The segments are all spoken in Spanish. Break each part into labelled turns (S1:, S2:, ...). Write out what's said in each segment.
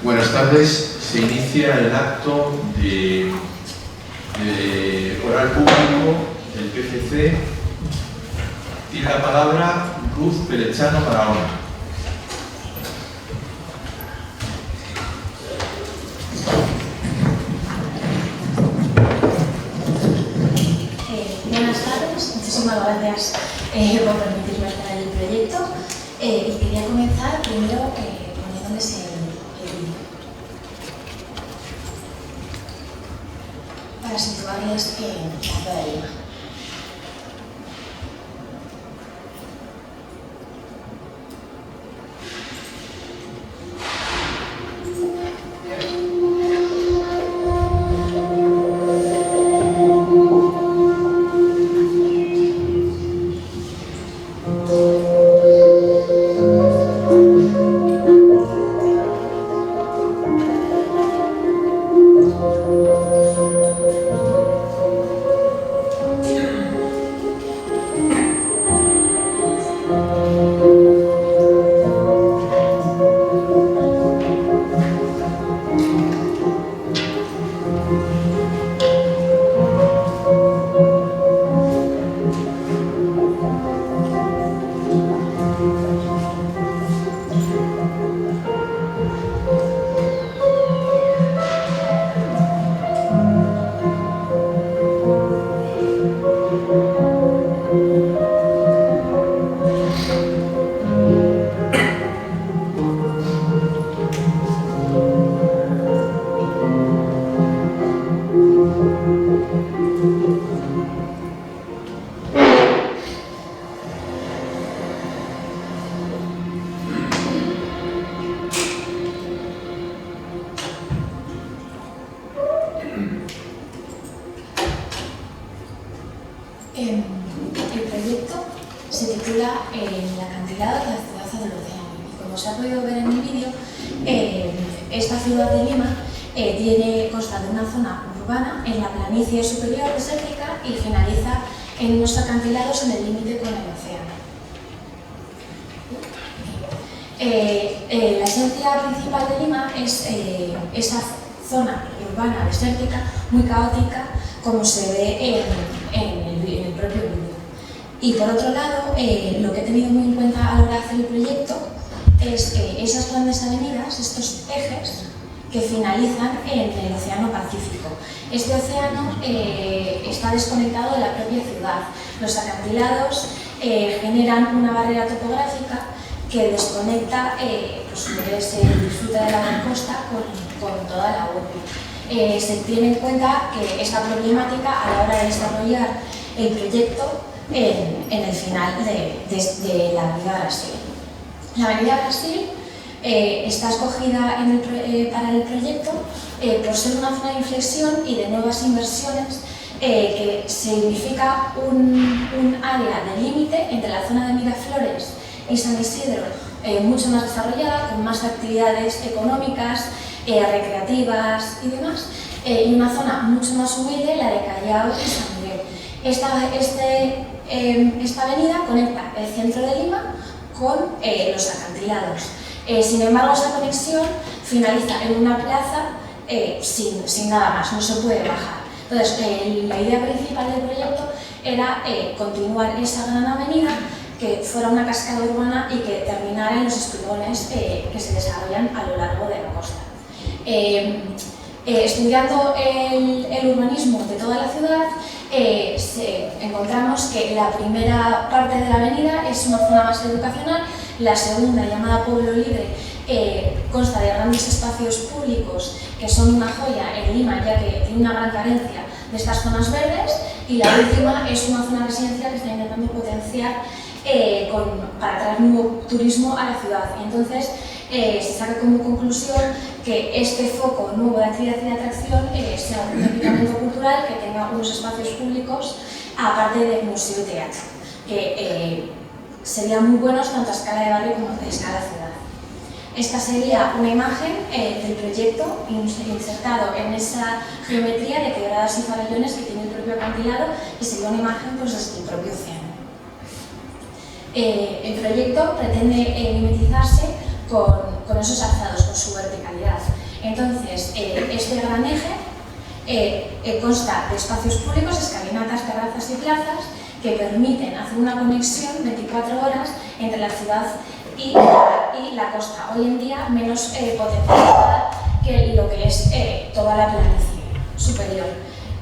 S1: Buenas tardes. Se inicia el acto de oral público del PCC. Tiene la palabra Ruth Pelechano Barahona.
S2: Buenas tardes, muchísimas gracias por permitirme estar en el proyecto y quería comenzar primero poniéndoles el vídeo para situarles en la ciudad de Lima. El proyecto se titula El acantilado de la ciudad del océano y como se ha podido ver en el vídeo, esta ciudad de Lima consta de una zona urbana en la planicie superior desértica y finaliza en unos acantilados en el límite con el océano. La esencia principal de Lima es esa zona urbana desértica muy caótica, como se ve en el propio vídeo. Y por otro lado, lo que he tenido muy en cuenta a la hora de hacer el proyecto es esas grandes avenidas, estos ejes que finalizan en el Océano Pacífico. Este océano está desconectado de la propia ciudad. Los acantilados generan una barrera topográfica que desconecta lo que es el disfrute de la costa con toda la urbe. Se tiene en cuenta que esta problemática a la hora de desarrollar el proyecto en el final de la Avenida Brasil. La Avenida Brasil está escogida para el proyecto por ser una zona de inflexión y de nuevas inversiones que significa un área de límite entre la zona de Miraflores y San Isidro mucho más desarrollada, con más actividades económicas, recreativas y demás, y una zona mucho más humilde, la de Callao y San Miguel. Esta avenida conecta el centro de Lima con los acantilados. Sin embargo, esta conexión finaliza en una plaza sin nada más, no se puede bajar. Entonces, la idea principal del proyecto era continuar esa gran avenida, que fuera una cascada urbana y que terminara en los espigones que se desarrollan a lo largo de la costa. Estudiando el urbanismo de toda la ciudad, encontramos que la primera parte de la avenida es una zona más educacional, la segunda, llamada Pueblo Libre, consta de grandes espacios públicos que son una joya en Lima, ya que tiene una gran carencia de estas zonas verdes, y la última es una zona residencial que está intentando potenciar para traer nuevo turismo a la ciudad. Y entonces se saca como conclusión que este foco nuevo de actividad y de atracción sea un equipamiento cultural que tenga unos espacios públicos aparte de museo y teatro, que serían muy buenos tanto a escala de barrio como a escala ciudad. Esta sería una imagen del proyecto insertado en esa geometría de quebradas y farallones que tiene el propio acantilado, y sería una imagen pues, desde el propio océano. El proyecto pretende mimetizarse con esos alzados, su verticalidad. Entonces, este gran eje consta de espacios públicos, escalinatas, terrazas y plazas, que permiten hacer una conexión 24 horas entre la ciudad y la costa. Hoy en día menos potencializada que lo que es toda la planicie superior.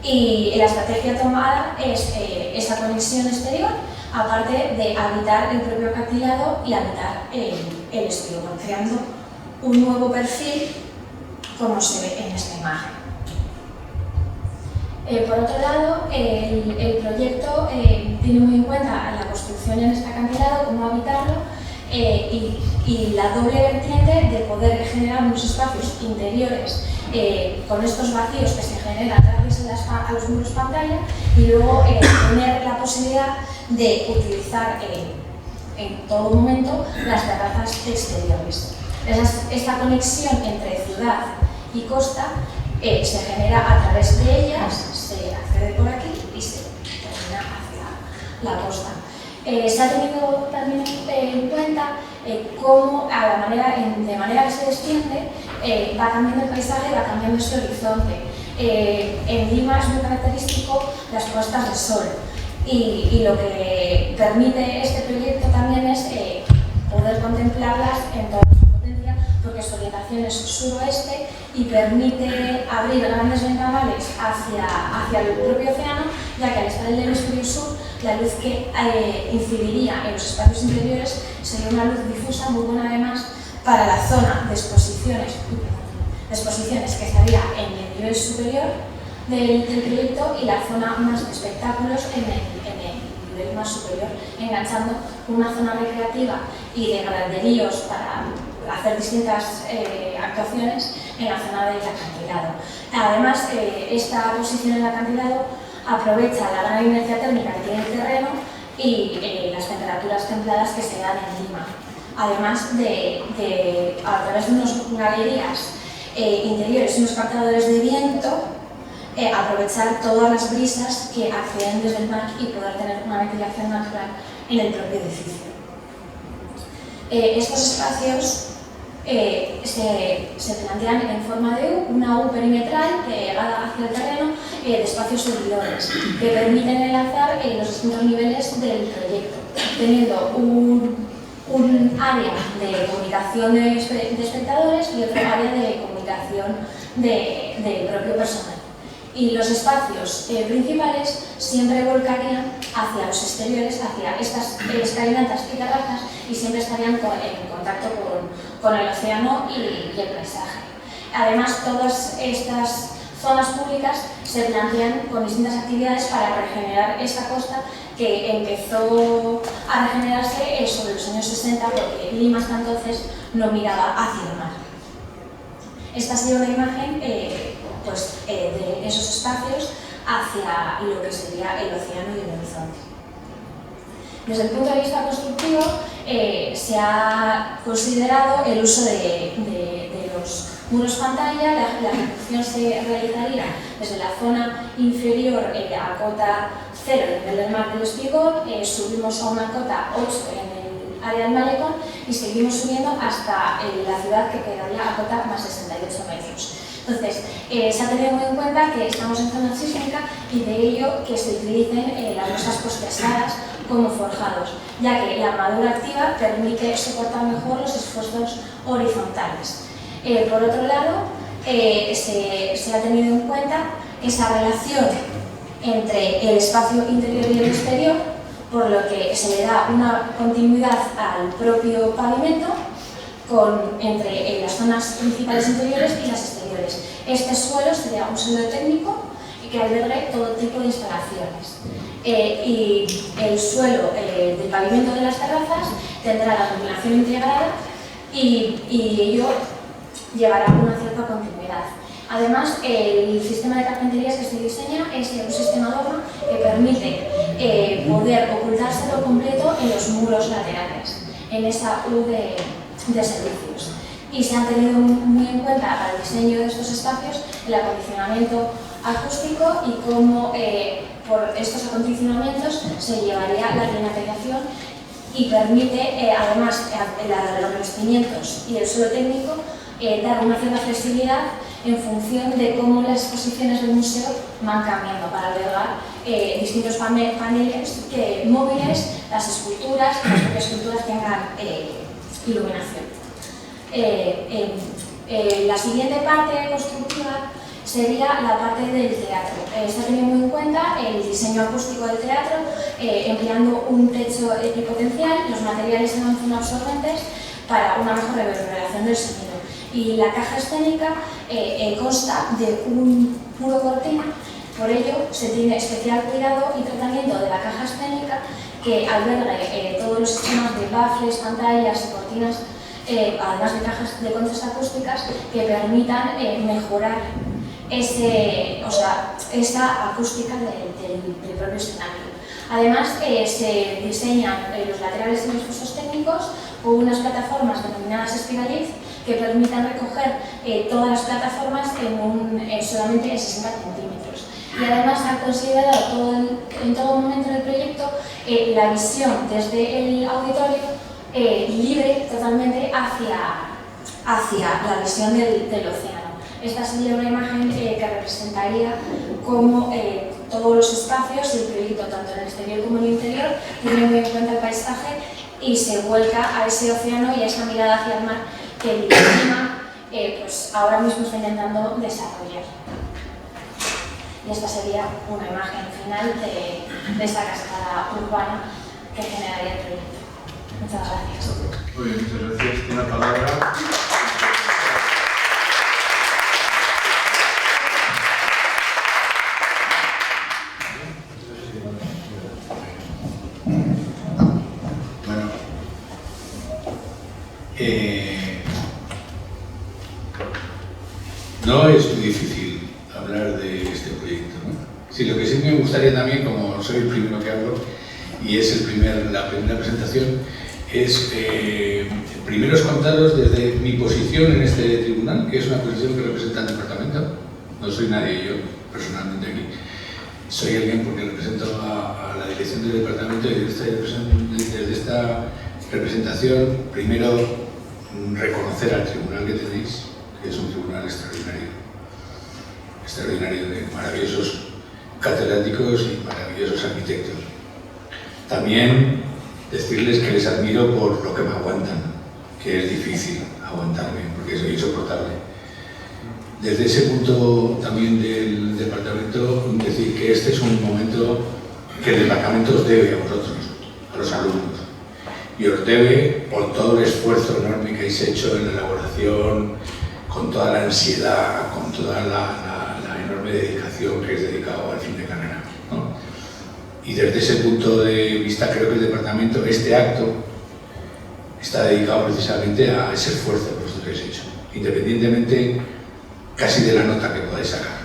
S2: Y la estrategia tomada es esa conexión exterior, aparte de habitar el propio acantilado y habitar el estilo, creando un nuevo perfil como se ve en esta imagen. Por otro lado, el proyecto tiene muy en cuenta la construcción en este acantilado, cómo habitarlo y la doble vertiente de poder generar unos espacios interiores con estos vacíos que se generan gracias a los muros pantalla y luego tener la posibilidad de utilizar en todo momento las terrazas exteriores. Esta conexión entre ciudad y costa se genera a través de ellas, se accede por aquí y se termina hacia la costa. Se ha tenido también en cuenta cómo de manera que se desciende va cambiando el paisaje, va cambiando ese horizonte. En Lima es muy característico las puestas de sol y lo que permite este proyecto también es poder contemplarlas en toda su potencia, porque su orientación es suroeste y permite abrir grandes ventanales hacia el propio océano, ya que al estar en el hemisferio sur, la luz que incidiría en los espacios interiores sería una luz difusa muy buena además para la zona de exposiciones que estaría en el nivel superior del proyecto y la zona más de espectáculos en el nivel más superior, enganchando una zona recreativa y de graderíos para hacer distintas actuaciones en la zona del acantilado. Además, esta posición en el acantilado aprovecha la gran inercia térmica que tiene el terreno y las temperaturas templadas que se dan en Lima. Además a través de unas galerías interiores y unos captadores de viento, aprovechar todas las brisas que acceden desde el mar y poder tener una ventilación natural en el propio edificio. Estos espacios se plantean en forma de U, una U perimetral pegada hacia el terreno de espacios servidores que permiten enlazar los distintos niveles del proyecto, teniendo un área de comunicación de espectadores y otro área de comunicación del propio personal. Y los espacios principales siempre volcarían hacia los exteriores, hacia estas escalinatas y terrazas, y siempre estarían en contacto con el océano y el paisaje. Además, todas estas zonas públicas se plantean con distintas actividades para regenerar esta costa que empezó a regenerarse sobre los años 60, porque Lima hasta entonces no miraba hacia el mar. Esta ha sido una imagen de esos espacios hacia lo que sería el océano y el horizonte. Desde el punto de vista constructivo, se ha considerado el uso de los muros pantalla. La ejecución se realizaría desde la zona inferior a cota 0 en el nivel del mar del Espigón, subimos a una cota 8 en el área del malecón y seguimos subiendo hasta la ciudad, que quedaría a cota más 68 metros. Entonces, se ha tenido muy en cuenta que estamos en zona sísmica y de ello que se utilicen las losas postpesadas como forjados, ya que la armadura activa permite soportar mejor los esfuerzos horizontales. Por otro lado, se ha tenido en cuenta esa relación entre el espacio interior y el exterior, por lo que se le da una continuidad al propio pavimento entre las zonas principales interiores y las exteriores. Este suelo sería un suelo técnico que albergue todo tipo de instalaciones. Y el suelo del pavimento de las terrazas tendrá la combinación integrada y ello llevará una cierta continuidad. Además, el sistema de carpinterías que se diseña es un sistema dogma que permite poder ocultarse por completo en los muros laterales, en esa U de servicios. Y se han tenido muy en cuenta para el diseño de estos espacios el acondicionamiento acústico y cómo por estos acondicionamientos se llevaría la climatización y permite, además, los revestimientos y el suelo técnico dar una cierta flexibilidad en función de cómo las exposiciones del museo van cambiando para albergar distintos paneles móviles, las esculturas, que las propias esculturas tengan iluminación. La siguiente parte constructiva sería la parte del teatro. Está teniendo muy en cuenta el diseño acústico del teatro, empleando un techo equipotencial, los materiales en zona absorbentes para una mejor reverberación del sonido. Y la caja escénica consta de un puro cortina, por ello se tiene especial cuidado y tratamiento de la caja escénica que albergue todos los sistemas de baffles, pantallas y cortinas, además de cajas de contras acústicas que permitan mejorar esta acústica del propio escenario. Además, se diseñan los laterales de los fosos técnicos con unas plataformas denominadas espiraliz que permitan recoger todas las plataformas solamente en 60 centímetros. Y además han considerado en todo momento del proyecto la visión desde el auditorio libre totalmente hacia la visión del océano. Esta sería una imagen que representaría cómo todos los espacios y el proyecto, tanto en el exterior como en el interior, tiene muy en cuenta el paisaje y se vuelca a ese océano y a esa mirada hacia el mar que el clima pues ahora mismo está intentando desarrollar. Y esta sería una imagen final de esta cascada urbana que generaría el proyecto. Muchas gracias.
S1: Muy bien, muchas gracias. Tiene la palabra.
S3: No es muy difícil hablar de este proyecto, ¿no? Sí, lo que sí me gustaría también, como soy el primero que hablo, y es la primera presentación, es primero es contaros desde mi posición en este tribunal, que es una posición que representa al departamento. No soy nadie yo, personalmente aquí. Soy alguien porque represento a la dirección del departamento y desde esta representación, primero reconocer al tribunal que tenéis, que es un tribunal extraordinario de maravillosos catedráticos y maravillosos arquitectos. También decirles que les admiro por lo que me aguantan, que es difícil aguantarme, porque soy insoportable. Desde ese punto también del departamento, decir que este es un momento que el departamento os debe a vosotros, a los alumnos, y os debe por todo el esfuerzo enorme que habéis hecho en la elaboración, con toda la ansiedad, con toda la enorme dedicación que habéis dedicado al fin de carrera, ¿no? Y desde ese punto de vista creo que el departamento, este acto, está dedicado precisamente a ese esfuerzo que vosotros habéis hecho, independientemente casi de la nota que podáis sacar,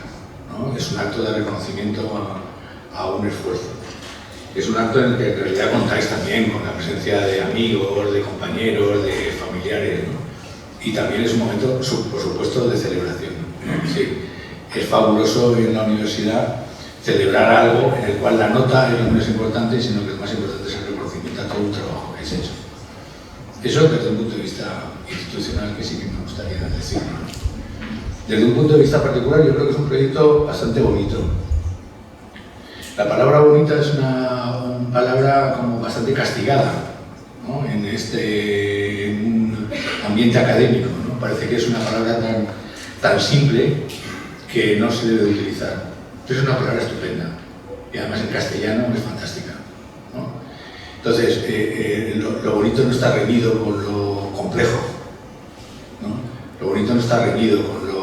S3: ¿no? Es un acto de reconocimiento a un esfuerzo. Es un acto en el que en realidad contáis también con la presencia de amigos, de compañeros, de familiares, ¿no? Y también es un momento, por supuesto, de celebración, ¿no? Sí, es fabuloso en la universidad celebrar algo en el cual la nota es lo menos importante, sino que lo más importante es el reconocimiento a todo un trabajo que habéis hecho. Eso desde un punto de vista institucional que sí que me gustaría decir, ¿no? Desde un punto de vista particular, yo creo que es un proyecto bastante bonito. La palabra bonita es una palabra como bastante castigada, ¿no? En un ambiente académico, ¿no? Parece que es una palabra tan simple que no se debe utilizar. Pero es una palabra estupenda y además en castellano es fantástica, ¿no? Entonces, lo bonito no está reñido con lo complejo, ¿no? Lo bonito no está reñido con lo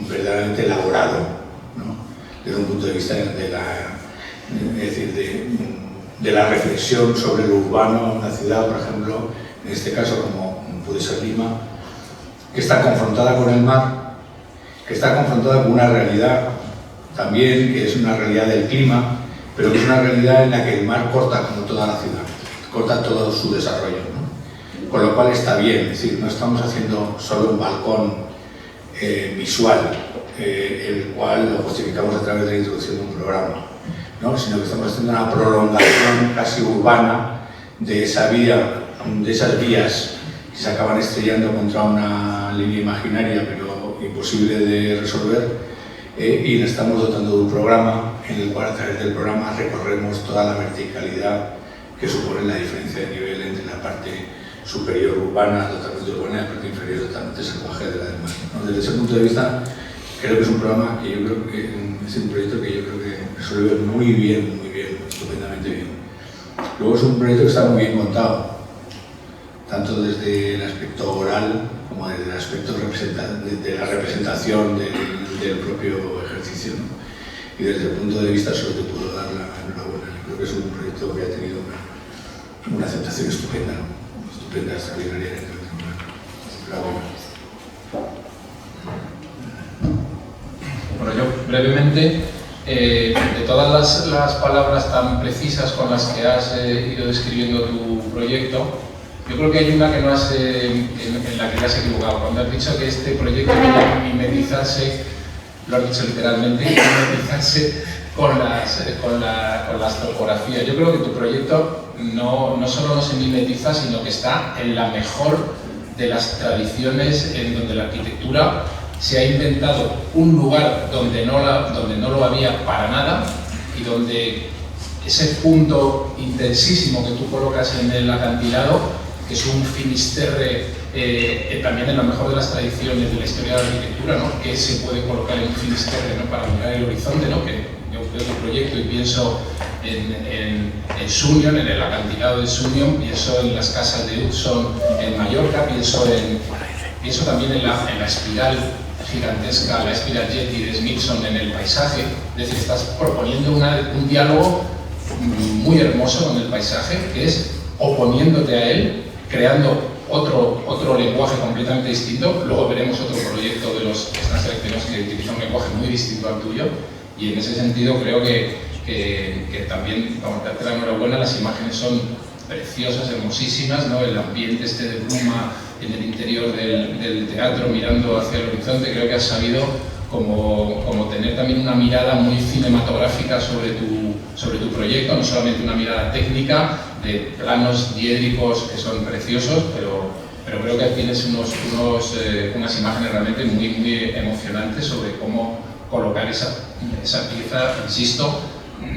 S3: verdaderamente elaborado, ¿no? Desde un punto de vista de la reflexión sobre lo urbano en una ciudad, por ejemplo, en este caso como puede ser Lima, que está confrontada con el mar, que está confrontada con una realidad también, que es una realidad del clima, pero que es una realidad en la que el mar corta como toda la ciudad, corta todo su desarrollo, ¿no? Con lo cual está bien, es decir, no estamos haciendo solo un balcón visual, el cual lo justificamos a través de la introducción de un programa, ¿no? Sino que estamos haciendo una prolongación casi urbana de esa vía, de esas vías que se acaban estrellando contra una línea imaginaria pero imposible de resolver, y le estamos dotando de un programa en el cual a través del programa recorremos toda la verticalidad que supone la diferencia de nivel entre la parte superior urbana, totalmente urbana, y la parte inferior totalmente salvaje de la demás, ¿no? Desde ese punto de vista, creo que es un programa que yo creo que es un proyecto que yo creo que resuelve muy bien, estupendamente bien. Luego es un proyecto que está muy bien contado, tanto desde el aspecto oral como desde el aspecto de la representación del propio ejercicio, ¿no? Y desde el punto de vista solo te puedo dar la enhorabuena. Yo creo que es un proyecto que ha tenido una aceptación estupenda, ¿no? Estupenda, extraordinaria.
S4: Bueno, yo brevemente, de todas las palabras tan precisas con las que has ido describiendo tu proyecto, yo creo que hay una que no has, en la que te has equivocado. Cuando has dicho que este proyecto quería mimetizarse, lo has dicho literalmente, mimetizarse con las topografías. Yo creo que tu proyecto no solo no se mimetiza, sino que está en la mejor de las tradiciones en donde la arquitectura se ha inventado un lugar donde no lo había para nada y donde ese punto intensísimo que tú colocas en el acantilado, que es un finisterre también en lo mejor de las tradiciones de la historia de la arquitectura, ¿no? Que se puede colocar en un finisterre, ¿no? Para mirar el horizonte, ¿no? Que yo veo tu proyecto y pienso en Sunyon, en el acantilado de Sunyon, pienso en las casas de Hudson en Mallorca, pienso también en la espiral gigantesca, la espiral Jetty de Smithson en el paisaje. Es decir, estás proponiendo un diálogo muy hermoso con el paisaje, que es oponiéndote a él, creando otro lenguaje completamente distinto. Luego veremos otro proyecto de los que están seleccionados que utiliza un lenguaje muy distinto al tuyo, y en ese sentido creo que también, vamos a darte la enhorabuena, las imágenes son preciosas, hermosísimas, ¿no? El ambiente de bruma en el interior del teatro mirando hacia el horizonte, creo que has sabido como tener también una mirada muy cinematográfica sobre tu proyecto, no solamente una mirada técnica de planos diédricos que son preciosos, pero creo que tienes unas imágenes realmente muy emocionantes sobre cómo colocar esa pieza, insisto,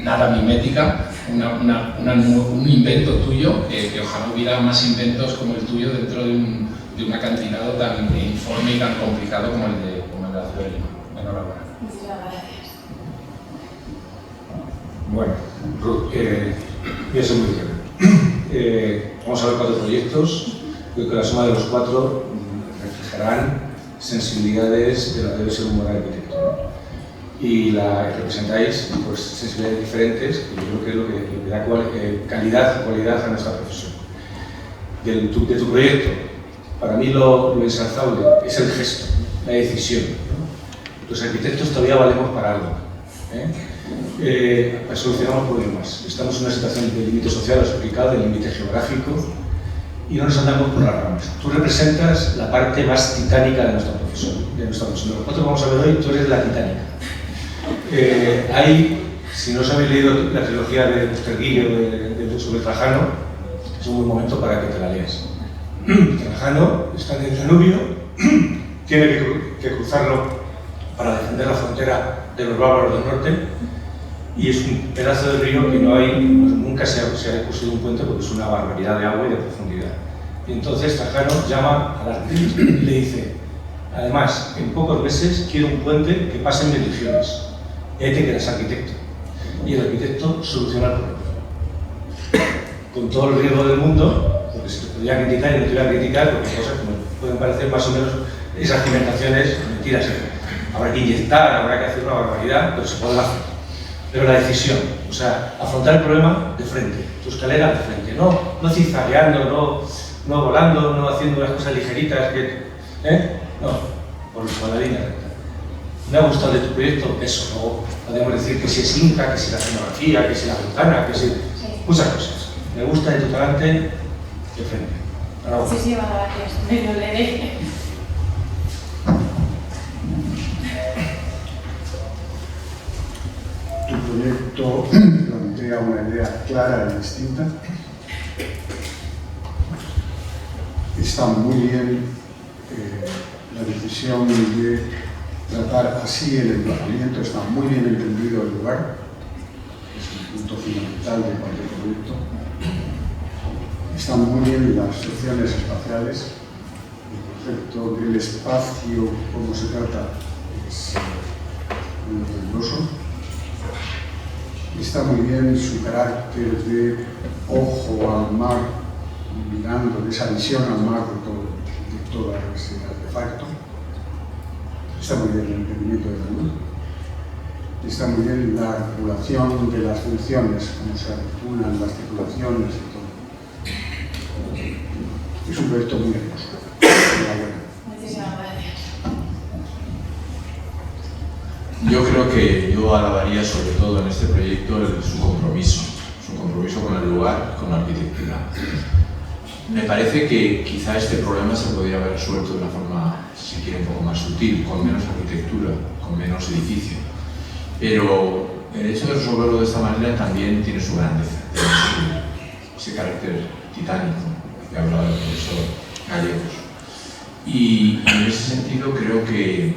S4: nada mimética, un invento tuyo, que ojalá hubiera más inventos como el tuyo dentro de un acantilado tan informe y tan complicado como el de la ciudad de Lima. Enhorabuena.
S2: Muchas gracias.
S5: Bueno, Ruth, voy a ser muy breve. Vamos a ver 4 proyectos. Creo que la suma de los 4 reflejarán sensibilidades de lo que debe ser un buen arquitecto, ¿no? Y representáis pues, sensibilidades diferentes, que yo creo que es lo que da calidad y cualidad a nuestra profesión. De tu proyecto, para mí lo ensalzable es el gesto, la decisión, ¿no? Los arquitectos todavía valemos para algo, solucionamos problemas. Estamos en una situación de límite social, explicado, de límite geográfico, y no nos andamos por las ramas. Tú representas la parte más titánica de nuestra profesión. Nosotros vamos a ver hoy, tú eres la titánica. Si no os habéis leído la trilogía de Busterguillo sobre Trajano, es un buen momento para que te la leas. Trajano está en el Danubio, tiene que cruzarlo para defender la frontera de los bárbaros del norte, y es un pedazo de río que nunca se ha construido un puente porque es una barbaridad de agua y de profundidad. Y entonces Trajano llama al arquitecto y le dice: además, en pocos meses quiero un puente que pase en legiones. Y ahí te quedas arquitecto. Y el arquitecto soluciona el problema. Con todo el riesgo del mundo, porque se te podría criticar y no te iba a criticar, porque cosas que pueden parecer más o menos esas cimentaciones mentiras. Habrá que inyectar, habrá que hacer una barbaridad, pero se puede hacer. Pero la decisión, o sea, afrontar el problema de frente, tu escalera de frente, no zigzagueando, no volando, no haciendo unas cosas ligeritas, no, por la línea recta. Me ha gustado de tu proyecto eso, luego podemos decir que si es Inca, que si la escenografía, que si la ventana, que si muchas cosas. Me gusta de tu talante de frente.
S2: Muchísimas gracias, me lo leeré.
S6: Tu proyecto plantea una idea clara y distinta. Está muy bien decisión de tratar así el emplazamiento, está muy bien entendido el lugar, es un punto fundamental de cualquier proyecto. Están muy bien las secciones espaciales, el concepto del espacio, cómo se trata, es muy riguroso. Está muy bien su carácter de ojo al mar, mirando de esa visión al mar de todo ese artefacto. Está muy bien el entendimiento de la luz. Está muy bien la regulación de las funciones, cómo se articulan las titulaciones y todo. Es un proyecto muy hermoso. Enhorabuena.
S2: Muchísimas gracias.
S1: Yo creo que yo alabaría sobre todo en este proyecto su compromiso con el lugar, con la arquitectura. Me parece que quizá este problema se podría haber resuelto de una forma, si quiere, un poco más sutil, con menos arquitectura, con menos edificio. Pero el hecho de resolverlo de esta manera también tiene su grandeza, tiene ese carácter titánico que hablaba el profesor Gallegos. Y en ese sentido creo que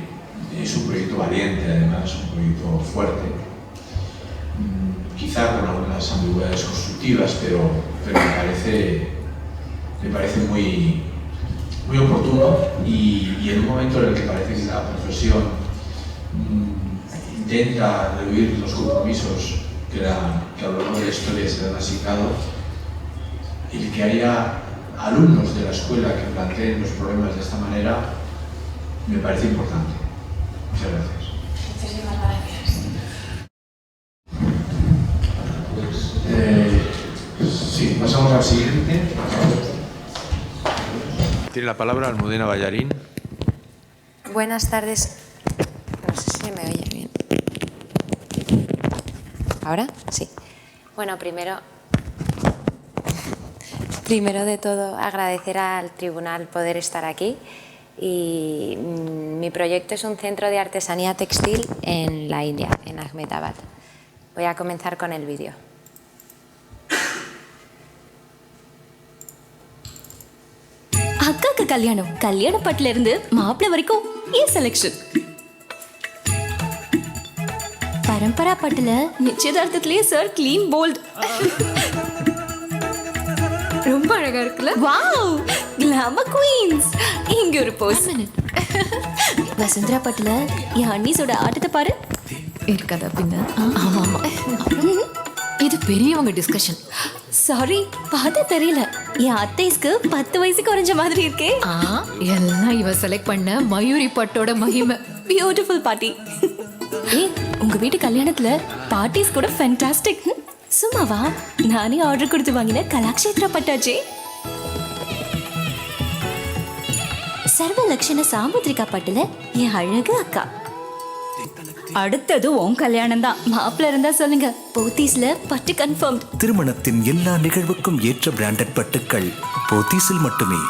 S1: es un proyecto valiente, además, un proyecto fuerte, quizá con algunas ambigüedades constructivas, pero me parece muy oportuno y en un momento en el que parece que la profesión intenta rehuir los compromisos que a lo largo de la historia se le han asignado, el que haya alumnos de la escuela que planteen los problemas de esta manera me parece importante. Muchas gracias.
S2: Muchísimas gracias.
S1: Sí, pasamos al siguiente. Tiene la palabra Almudena Ballarín.
S7: Buenas tardes. No sé si me oye bien. ¿Ahora? Sí. Bueno, primero de todo, agradecer al tribunal poder estar aquí. Y mi proyecto es un centro de artesanía textil en la India, en Ahmedabad. Voy a comenzar con el vídeo.
S8: அக்காக்கு கல்யாண பட்டுல இருந்து மாப்பிள்ளை வரைக்கும் ஏன் செலக்ஷன் பரம்பரா பட்டுல நிச்சயதார்த்தத்திலேயே sir clean bolt ரொம்ப அழகா இருக்குல்ல வாவ் கிளாமர் குயின்ஸ் இங்க ஒரு போஸ் வசுந்தரா பட்டுல என் அண்ணிஸோட ஆட்டத்தை பாரு இருக்காதா பின்ன ஆமா ஆமா இது பெரியவங்க டிஸ்கஷன் சாரி பார்த்தா தெரியல என் அத்தைஸ்க்கு 10 வயசு குறைஞ்ச மாதிரி இருக்கே
S9: எல்லாம் இவ செலக்ட் பண்ண மயூரி பட்டோட மகிமை
S8: பியூட்டிஃபுல் பார்ட்டி உங்க வீட்டு கல்யாணத்துல பார்ட்டிஸ் கூட ஃபேண்டாஸ்டிக் சும்மாவா நானே ஆர்டர் கொடுத்து வாங்கின கலாக்ஷேத்ரா பட்டாச்சே சர்வலக்ஷண சாமுத்ரிகா பட்டுல என் அழகு அக்கா அடுத்தது உன் கல்யாணம் தான் மாப்பிள்ள இருந்தா சொல்லுங்க போத்தீஸ்ல பட்டு கன்ஃபர்ம்
S10: திருமணத்தின் எல்லா நிகழ்வுக்கும் ஏற்ற பிராண்டட் பட்டுக்கள் போத்தீஸில் மட்டுமே.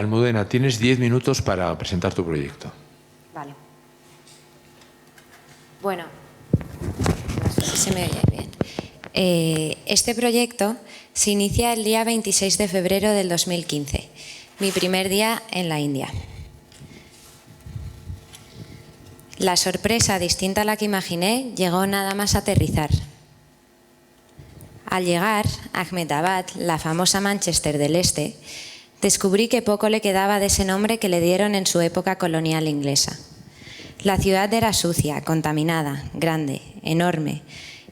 S1: Almudena, tienes 10 minutos para presentar tu proyecto.
S7: Vale. Bueno, no sé si se me oye bien. Este proyecto se inicia el día 26 de febrero del 2015, mi primer día en la India. La sorpresa, distinta a la que imaginé, llegó nada más aterrizar. Al llegar a Ahmedabad, la famosa Manchester del Este, descubrí que poco le quedaba de ese nombre que le dieron en su época colonial inglesa. La ciudad era sucia, contaminada, grande, enorme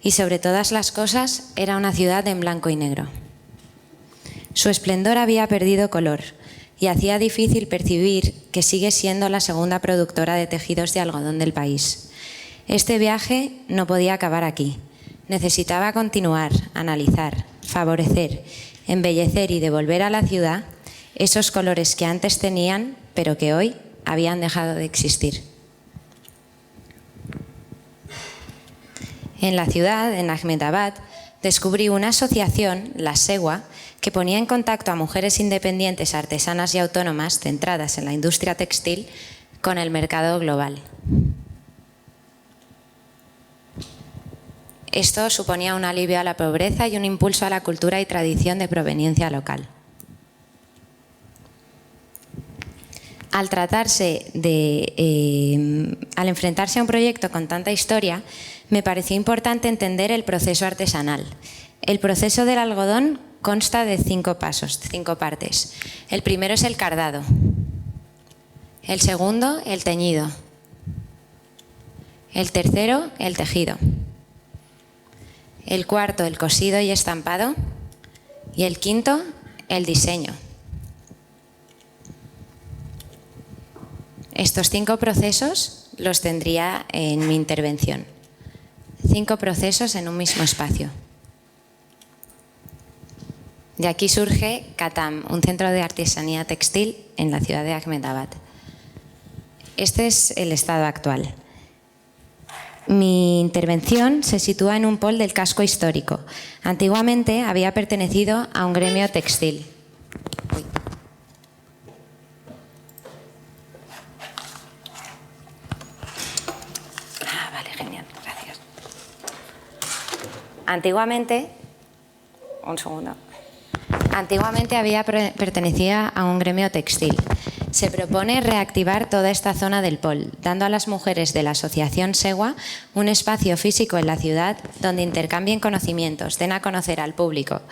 S7: y sobre todas las cosas era una ciudad en blanco y negro. Su esplendor había perdido color y hacía difícil percibir que sigue siendo la segunda productora de tejidos de algodón del país. Este viaje no podía acabar aquí. Necesitaba continuar, analizar, favorecer, embellecer y devolver a la ciudad esos colores que antes tenían, pero que hoy habían dejado de existir. En la ciudad, en Ahmedabad, descubrí una asociación, la SEWA, que ponía en contacto a mujeres independientes, artesanas y autónomas centradas en la industria textil con el mercado global. Esto suponía un alivio a la pobreza y un impulso a la cultura y tradición de proveniencia local. Al enfrentarse a un proyecto con tanta historia, me pareció importante entender el proceso artesanal. El proceso del algodón consta de 5 pasos, 5 partes. El primero es el cardado. El segundo, el teñido. El tercero, el tejido. El cuarto, el cosido y estampado. Y el quinto, el diseño. Estos 5 procesos los tendría en mi intervención. 5 procesos en un mismo espacio. De aquí surge Katam, un centro de artesanía textil en la ciudad de Ahmedabad. Este es el estado actual. Mi intervención se sitúa en un pol del casco histórico. Antiguamente había pertenecido a un gremio textil. Vale, genial, gracias. Antiguamente pertenecía a un gremio textil. Se propone reactivar toda esta zona del pol, dando a las mujeres de la asociación SEWA un espacio físico en la ciudad donde intercambien conocimientos, den a conocer al público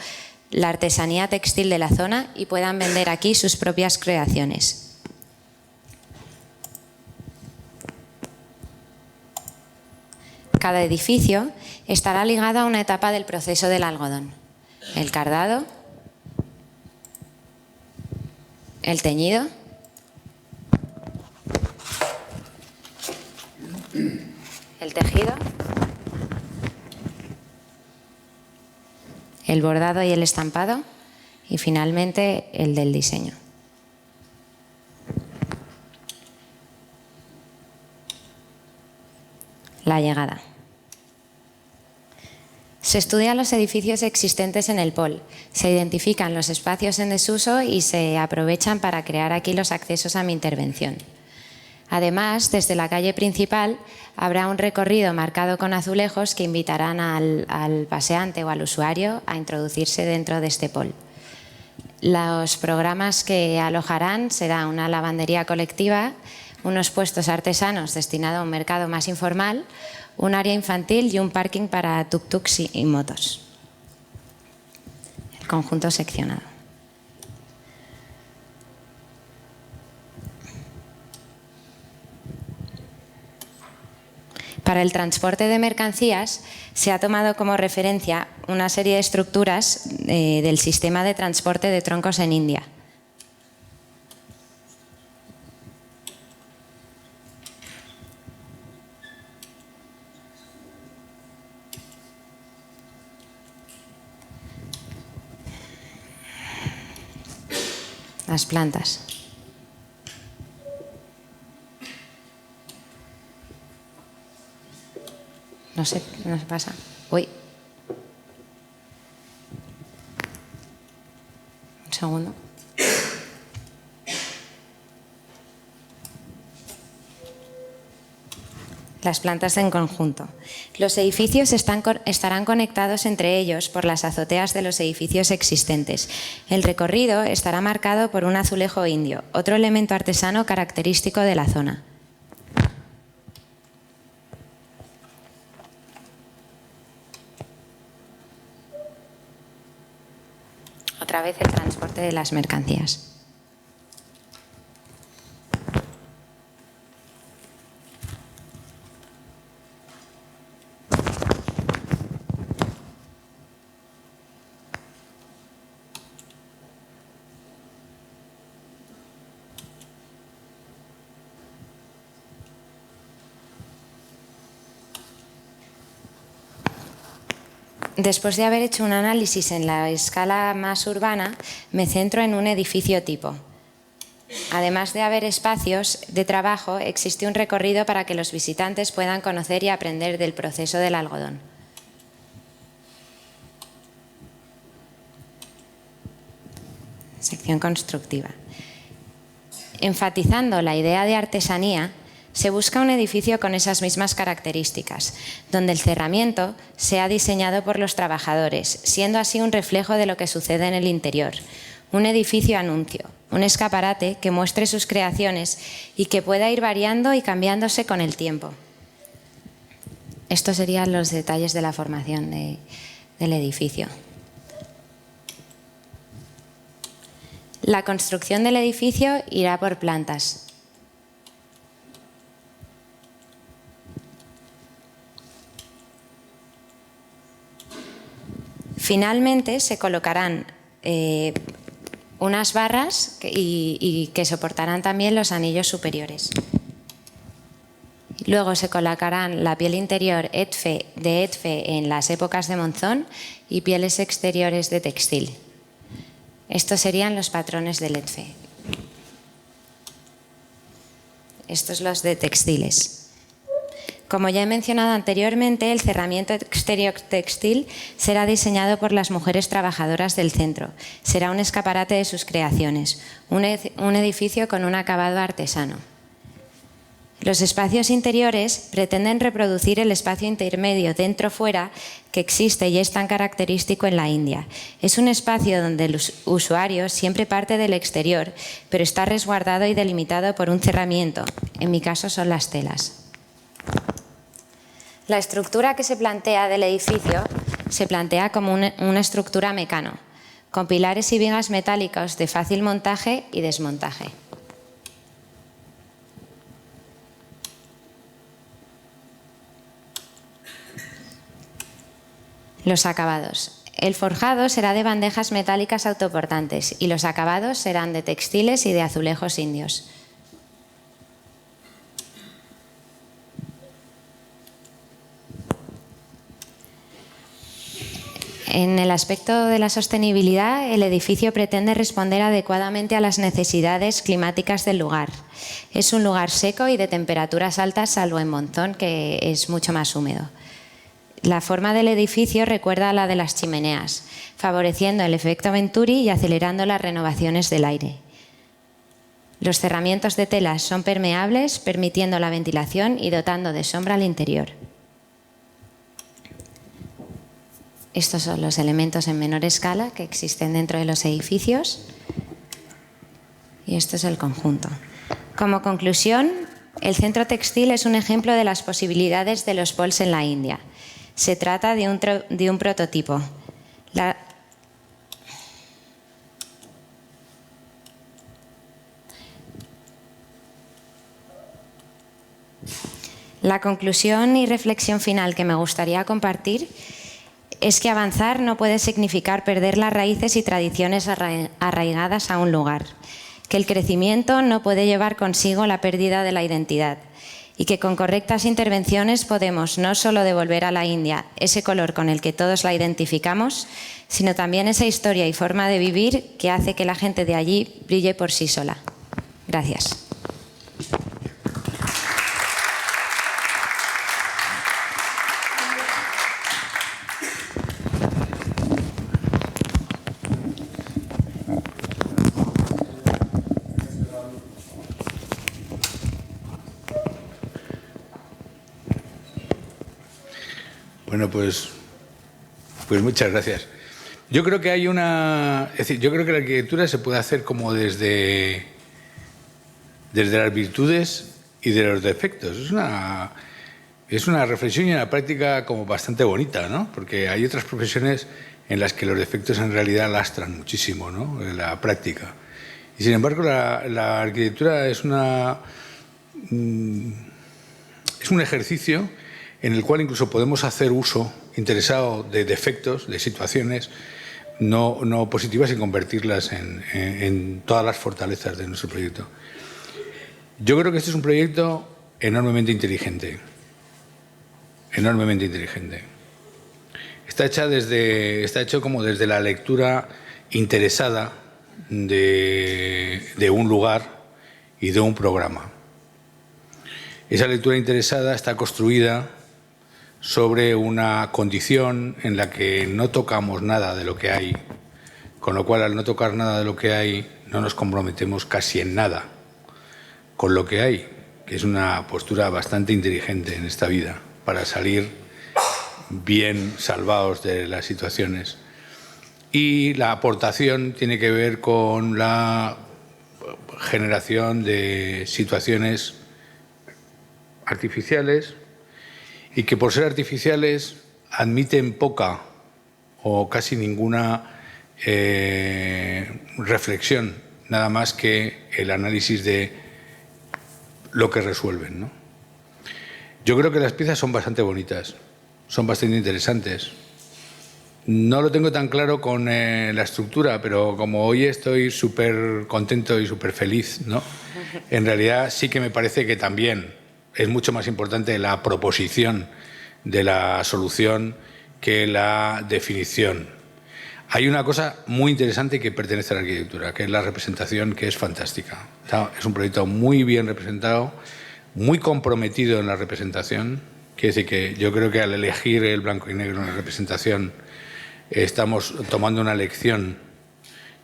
S7: la artesanía textil de la zona y puedan vender aquí sus propias creaciones. Cada edificio estará ligado a una etapa del proceso del algodón: el cardado, el teñido, el tejido, el bordado y el estampado y finalmente el del diseño. La llegada. Se estudian los edificios existentes en el pol, se identifican los espacios en desuso y se aprovechan para crear aquí los accesos a mi intervención. Además, desde la calle principal habrá un recorrido marcado con azulejos que invitarán al paseante o al usuario a introducirse dentro de este pol. Los programas que alojarán serán una lavandería colectiva, unos puestos artesanos destinados a un mercado más informal, un área infantil y un parking para tuk-tuks y motos. El conjunto seccionado. Para el transporte de mercancías se ha tomado como referencia una serie de estructuras del sistema de transporte de troncos en India. Las plantas. No sé, ¿qué nos pasa? Uy. Un segundo. Las plantas en conjunto. Los edificios estarán conectados entre ellos por las azoteas de los edificios existentes. El recorrido estará marcado por un azulejo indio, otro elemento artesano característico de la zona. Otra vez el transporte de las mercancías. Después de haber hecho un análisis en la escala más urbana, me centro en un edificio tipo. Además de haber espacios de trabajo, existe un recorrido para que los visitantes puedan conocer y aprender del proceso del algodón. realización constructiva. Enfatizando la idea de artesanía, se busca un edificio con esas mismas características, donde el cerramiento sea diseñado por los trabajadores, siendo así un reflejo de lo que sucede en el interior. Un edificio anuncio, un escaparate que muestre sus creaciones y que pueda ir variando y cambiándose con el tiempo. Estos serían los detalles de la formación del edificio. La construcción del edificio irá por plantas. Finalmente se colocarán unas barras y que soportarán también los anillos superiores. Luego se colocarán la piel interior de EDFE en las épocas de monzón y pieles exteriores de textil. Estos serían los patrones del EDFE. Estos los de textiles. Como ya he mencionado anteriormente, el cerramiento exterior textil será diseñado por las mujeres trabajadoras del centro. Será un escaparate de sus creaciones, un edificio con un acabado artesano. Los espacios interiores pretenden reproducir el espacio intermedio dentro-fuera que existe y es tan característico en la India. Es un espacio donde el usuario siempre parte del exterior, pero está resguardado y delimitado por un cerramiento. En mi caso son las telas. La estructura que se plantea del edificio se plantea como una estructura mecano, con pilares y vigas metálicos de fácil montaje y desmontaje. Los acabados. El forjado será de bandejas metálicas autoportantes y los acabados serán de textiles y de azulejos indios. En el aspecto de la sostenibilidad, el edificio pretende responder adecuadamente a las necesidades climáticas del lugar. Es un lugar seco y de temperaturas altas, salvo en monzón, que es mucho más húmedo. La forma del edificio recuerda a la de las chimeneas, favoreciendo el efecto Venturi y acelerando las renovaciones del aire. Los cerramientos de telas son permeables, permitiendo la ventilación y dotando de sombra al interior. Estos son los elementos en menor escala que existen dentro de los edificios y esto es el conjunto. Como conclusión, el centro textil es un ejemplo de las posibilidades de los pols en la India. Se trata de un prototipo. La conclusión y reflexión final que me gustaría compartir es que avanzar no puede significar perder las raíces y tradiciones arraigadas a un lugar, que el crecimiento no puede llevar consigo la pérdida de la identidad y que con correctas intervenciones podemos no solo devolver a la India ese color con el que todos la identificamos, sino también esa historia y forma de vivir que hace que la gente de allí brille por sí sola. Gracias.
S3: Bueno, pues muchas gracias. Yo creo que yo creo que la arquitectura se puede hacer como desde las virtudes y de los defectos. Es una reflexión y una práctica como bastante bonita, ¿no? Porque hay otras profesiones en las que los defectos en realidad lastran muchísimo, ¿no? En la práctica. Y sin embargo, la arquitectura es un ejercicio en el cual incluso podemos hacer uso interesado de defectos, de situaciones no positivas y convertirlas en todas las fortalezas de nuestro proyecto. Yo creo que este es un proyecto enormemente inteligente. Enormemente inteligente. Está hecho como desde la lectura interesada de un lugar y de un programa. Esa lectura interesada está construida sobre una condición en la que no tocamos nada de lo que hay, con lo cual al no tocar nada de lo que hay no nos comprometemos casi en nada con lo que hay, que es una postura bastante inteligente en esta vida para salir bien salvados de las situaciones. Y la aportación tiene que ver con la generación de situaciones artificiales y que por ser artificiales admiten poca o casi ninguna reflexión, nada más que el análisis de lo que resuelven, ¿no? Yo creo que las piezas son bastante bonitas, son bastante interesantes. No lo tengo tan claro con la estructura, pero como hoy estoy súper contento y súper feliz, ¿no? En realidad sí que me parece que también es mucho más importante la proposición de la solución que la definición. Hay una cosa muy interesante que pertenece a la arquitectura, que es la representación, que es fantástica. Es un proyecto muy bien representado, muy comprometido en la representación. Quiere decir que yo creo que al elegir el blanco y negro en la representación estamos tomando una elección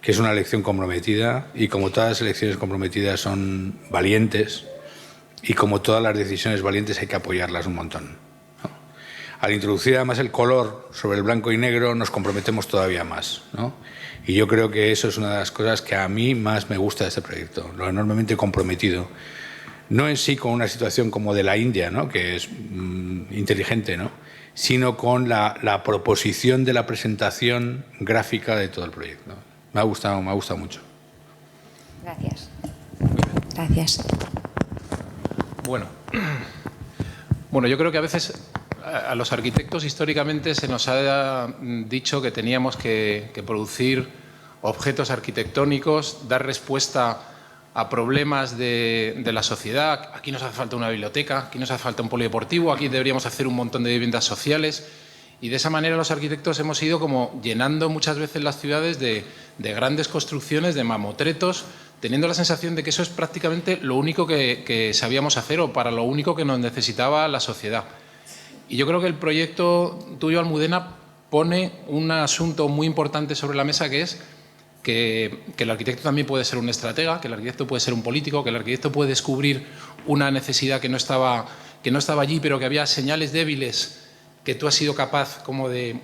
S3: que es una elección comprometida, y como todas las elecciones comprometidas son valientes, y como todas las decisiones valientes hay que apoyarlas un montón, ¿no? Al introducir además el color sobre el blanco y negro nos comprometemos todavía más, ¿no? Y yo creo que eso es una de las cosas que a mí más me gusta de este proyecto, lo enormemente comprometido. No en sí con una situación como de la India, ¿no? Que es inteligente, ¿no? Sino con la proposición de la presentación gráfica de todo el proyecto. Me ha gustado mucho.
S7: Gracias. Gracias.
S4: Bueno, yo creo que a veces a los arquitectos históricamente se nos ha dicho que teníamos que producir objetos arquitectónicos, dar respuesta a problemas de la sociedad. Aquí nos hace falta una biblioteca, aquí nos hace falta un polideportivo, aquí deberíamos hacer un montón de viviendas sociales. Y de esa manera los arquitectos hemos ido como llenando muchas veces las ciudades de grandes construcciones, de mamotretos, teniendo la sensación de que eso es prácticamente lo único que sabíamos hacer o para lo único que nos necesitaba la sociedad. Y yo creo que el proyecto tuyo, Almudena, pone un asunto muy importante sobre la mesa, que es que el arquitecto también puede ser un estratega, que el arquitecto puede ser un político, que el arquitecto puede descubrir una necesidad que no estaba allí, pero que había señales débiles que tú has sido capaz como de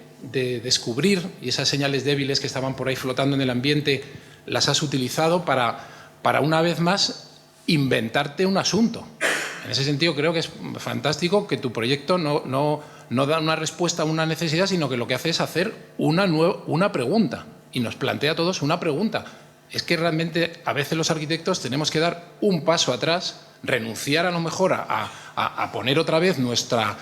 S4: descubrir, y esas señales débiles que estaban por ahí flotando en el ambiente las has utilizado para una vez más inventarte un asunto. En ese sentido creo que es fantástico que tu proyecto no da una respuesta a una necesidad, sino que lo que hace es hacer una pregunta, y nos plantea a todos una pregunta. Es que realmente a veces los arquitectos tenemos que dar un paso atrás, renunciar a lo mejor a poner otra vez nuestra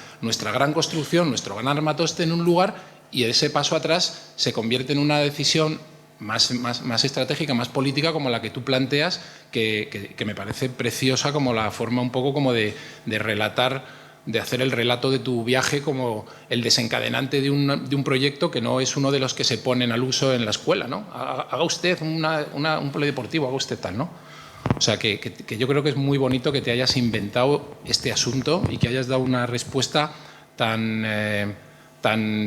S4: gran construcción, nuestro gran armatoste en un lugar, y ese paso atrás se convierte en una decisión más estratégica, más política, como la que tú planteas, que me parece preciosa, como la forma un poco como de relatar, de hacer el relato de tu viaje como el desencadenante de un proyecto que no es uno de los que se ponen al uso en la escuela, ¿no? Haga usted un polideportivo, haga usted tal, ¿no? O sea, que yo creo que es muy bonito que te hayas inventado este asunto y que hayas dado una respuesta tan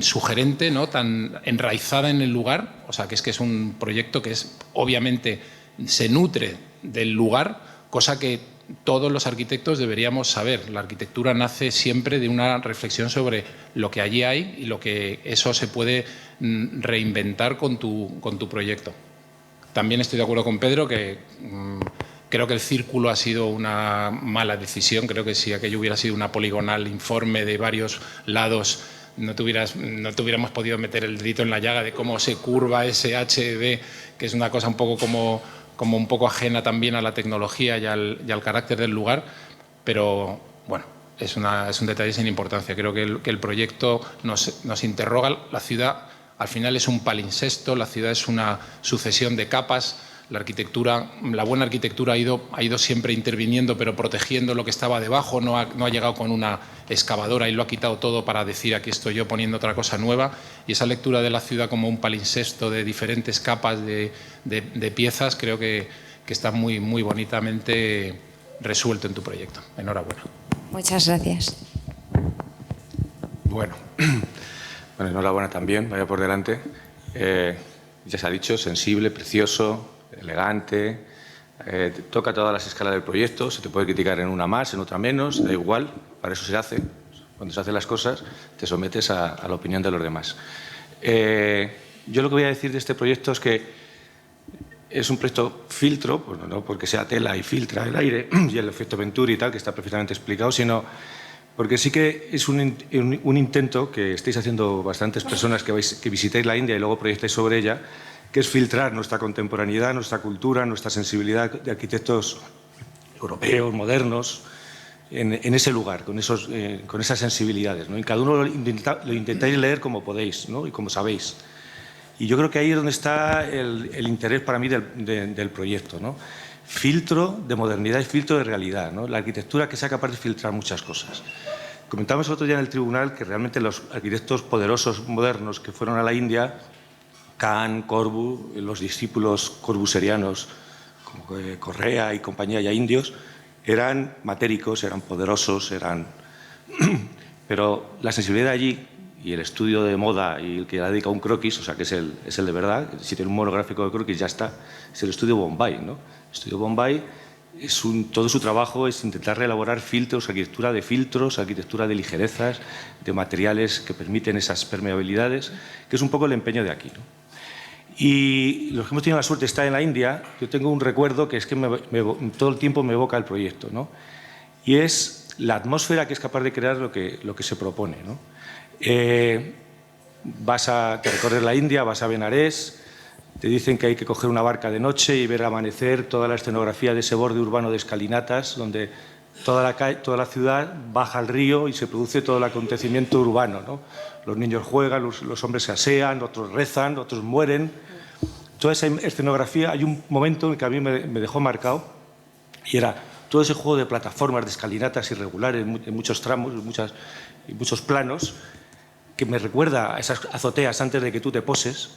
S4: sugerente, ¿no? Tan enraizada en el lugar. O sea, que es un proyecto que obviamente se nutre del lugar, cosa que todos los arquitectos deberíamos saber. La arquitectura nace siempre de una reflexión sobre lo que allí hay y lo que eso se puede reinventar con tu proyecto. También estoy de acuerdo con Pedro que creo que el círculo ha sido una mala decisión. Creo que si aquello hubiera sido una poligonal informe de varios lados, no te hubiéramos podido meter el dedito en la llaga de cómo se curva ese HD, que es una cosa un poco como un poco ajena también a la tecnología y al carácter del lugar, pero bueno, es un detalle sin importancia. Creo que el proyecto nos interroga. La ciudad al final es un palimpsesto, la ciudad es una sucesión de capas. La buena arquitectura ha ido siempre interviniendo, pero protegiendo lo que estaba debajo, no ha llegado con una excavadora y lo ha quitado todo para decir aquí estoy yo poniendo otra cosa nueva. Y esa lectura de la ciudad como un palimpsesto de diferentes capas de piezas creo que está muy, muy bonitamente resuelto en tu proyecto. Enhorabuena.
S7: Muchas gracias.
S11: Bueno, enhorabuena también, vaya por delante. Ya se ha dicho, sensible, precioso.
S5: elegante, toca todas las escalas del proyecto, se te puede criticar en una más, en otra menos, da igual, para eso se hace. Cuando se hacen las cosas, te sometes a la opinión de los demás. Yo lo que voy a decir de este proyecto es que es un proyecto filtro, pues no porque sea tela y filtra el aire y el efecto Venturi y tal, que está perfectamente explicado, sino porque sí que es un intento que estáis haciendo bastantes personas que visitéis la India y luego proyectáis sobre ella, que es filtrar nuestra contemporaneidad, nuestra cultura, nuestra sensibilidad de arquitectos europeos, modernos, en ese lugar, con esas sensibilidades, ¿no? Y cada uno lo intentáis leer como podéis, ¿no? Y como sabéis. Y yo creo que ahí es donde está el interés para mí del proyecto, ¿no? Filtro de modernidad y filtro de realidad, ¿no? La arquitectura que sea capaz de filtrar muchas cosas. Comentamos el otro día en el tribunal que realmente los arquitectos poderosos modernos que fueron a la India, Khan, Corbu, los discípulos corbuserianos como Correa y compañía ya indios, eran matéricos, eran poderosos, pero la sensibilidad allí y el estudio de moda y el que le ha dedicado un croquis, o sea, que es el de verdad, si tiene un monográfico de croquis ya está, es el estudio Bombay, ¿no? El estudio Bombay, todo su trabajo es intentar reelaborar filtros, arquitectura de ligerezas, de materiales que permiten esas permeabilidades, que es un poco el empeño de aquí, ¿no? Y los que hemos tenido la suerte de estar en la India, yo tengo un recuerdo que es que todo el tiempo me evoca el proyecto, ¿no? Y es la atmósfera que es capaz de crear lo que se propone, ¿no? Te recorres la India, vas a Benarés, te dicen que hay que coger una barca de noche y ver amanecer toda la escenografía de ese borde urbano de escalinatas, donde toda la ciudad baja al río y se produce todo el acontecimiento urbano, ¿no? Los niños juegan, los hombres se asean, otros rezan, otros mueren. Toda esa escenografía, hay un momento en que a mí me dejó marcado, y era todo ese juego de plataformas, de escalinatas irregulares, en muchos tramos, en muchos planos, que me recuerda a esas azoteas antes de que tú te poses,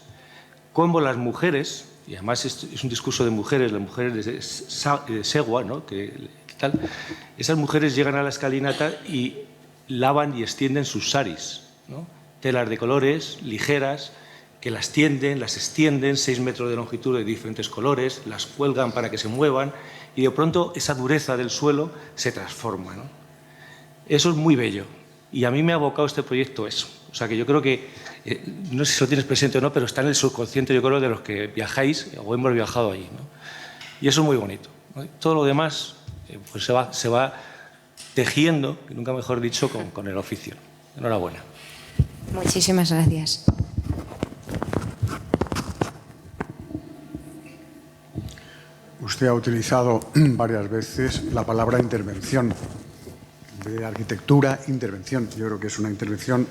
S5: cómo las mujeres, y además es un discurso de mujeres, las mujeres de Segua, ¿no? Esas mujeres llegan a la escalinata y lavan y extienden sus saris, ¿no? Telas de colores, ligeras, que las tienden, las extienden, 6 metros de longitud de diferentes colores, las cuelgan para que se muevan y de pronto esa dureza del suelo se transforma, ¿no? Eso es muy bello y a mí me ha abocado este proyecto eso. O sea que yo creo que, no sé si lo tienes presente o no, pero está en el subconsciente, yo creo, de los que viajáis o hemos viajado ahí, ¿no? Y eso es muy bonito, ¿no? Todo lo demás pues se va tejiendo, y nunca mejor dicho, con el oficio. Enhorabuena.
S7: Muchísimas gracias.
S6: Usted ha utilizado varias veces la palabra intervención. De arquitectura, intervención. Yo creo que es una intervención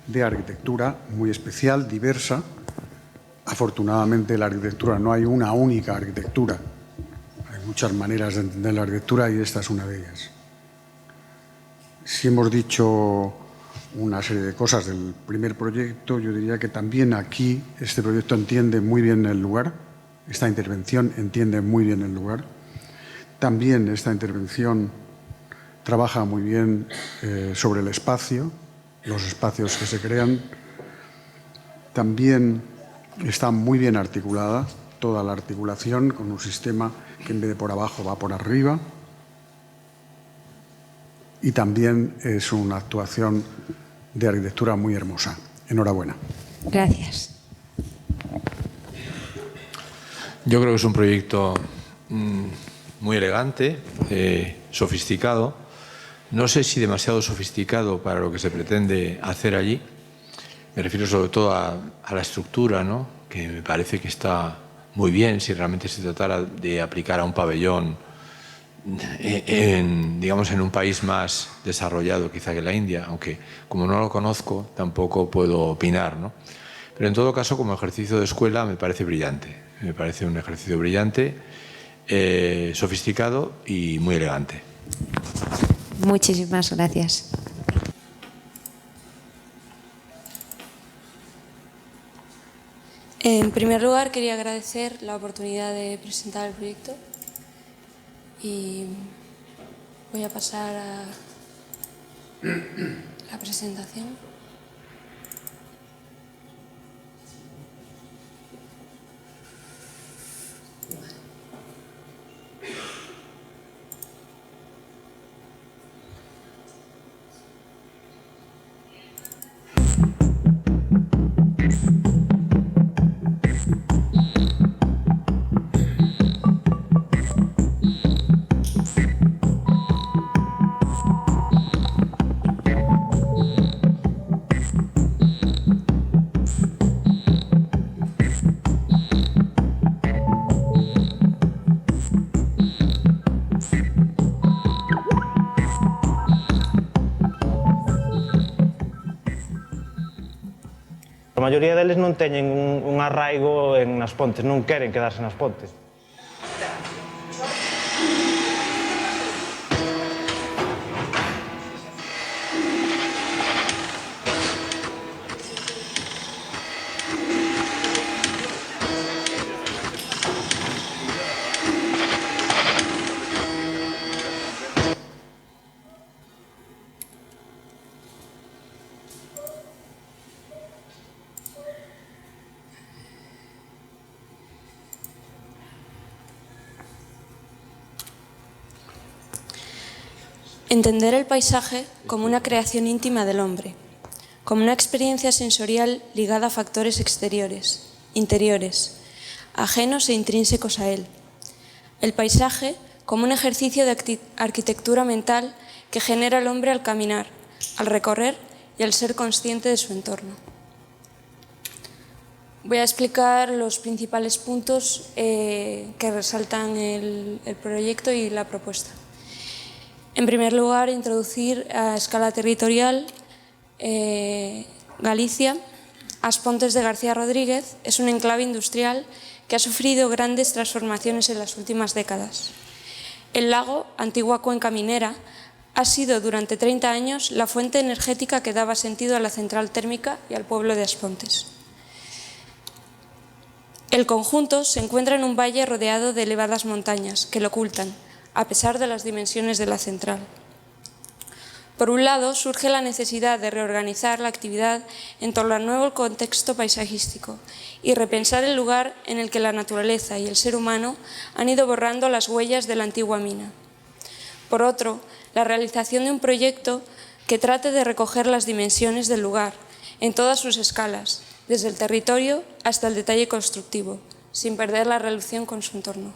S6: de arquitectura muy especial, diversa. Afortunadamente, la arquitectura no hay una única arquitectura. Hay muchas maneras de entender la arquitectura y esta es una de ellas. Si hemos dicho una serie de cosas del primer proyecto, yo diría que también aquí este proyecto entiende muy bien el lugar, esta intervención entiende muy bien el lugar. También esta intervención trabaja muy bien sobre el espacio, los espacios que se crean. También está muy bien articulada, toda la articulación, con un sistema que en vez de por abajo va por arriba. Y también es una actuación de arquitectura muy hermosa. Enhorabuena.
S7: Gracias.
S1: Yo creo que es un proyecto muy elegante, sofisticado. No sé si demasiado sofisticado para lo que se pretende hacer allí. Me refiero sobre todo a la estructura, ¿no? Que me parece que está muy bien si realmente se tratara de aplicar a un pabellón digamos, en un país más desarrollado quizá que la India, aunque como no lo conozco tampoco puedo opinar, ¿no? Pero en todo caso, como ejercicio de escuela me parece brillante. Me parece un ejercicio brillante, sofisticado y muy elegante.
S7: Muchísimas gracias.
S11: En primer lugar, quería agradecer la oportunidad de presentar el proyecto y voy a pasar a la presentación.
S12: A maioría deles non teñen un arraigo nas Pontes, non queren quedarse nas Pontes.
S11: Entender el paisaje como una creación íntima del hombre, como una experiencia sensorial ligada a factores exteriores, interiores, ajenos e intrínsecos a él. El paisaje como un ejercicio de arquitectura mental que genera el hombre al caminar, al recorrer y al ser consciente de su entorno. Voy a explicar los principales puntos que resaltan el proyecto y la propuesta. En primer lugar, introducir a escala territorial Galicia. As Pontes de García Rodríguez es un enclave industrial que ha sufrido grandes transformaciones en las últimas décadas. El lago, antigua cuenca minera, ha sido durante 30 años la fuente energética que daba sentido a la central térmica y al pueblo de As Pontes. El conjunto se encuentra en un valle rodeado de elevadas montañas que lo ocultan, a pesar de las dimensiones de la central. Por un lado, surge la necesidad de reorganizar la actividad en torno al nuevo contexto paisajístico y repensar el lugar en el que la naturaleza y el ser humano han ido borrando las huellas de la antigua mina. Por otro, la realización de un proyecto que trate de recoger las dimensiones del lugar, en todas sus escalas, desde el territorio hasta el detalle constructivo, sin perder la relación con su entorno.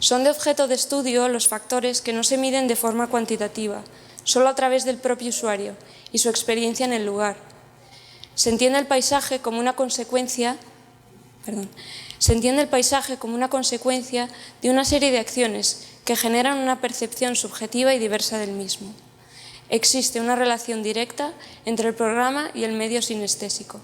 S11: Son de objeto de estudio los factores que no se miden de forma cuantitativa, solo a través del propio usuario y su experiencia en el lugar. Se entiende el paisaje como una consecuencia de una serie de acciones que generan una percepción subjetiva y diversa del mismo. Existe una relación directa entre el programa y el medio sinestésico.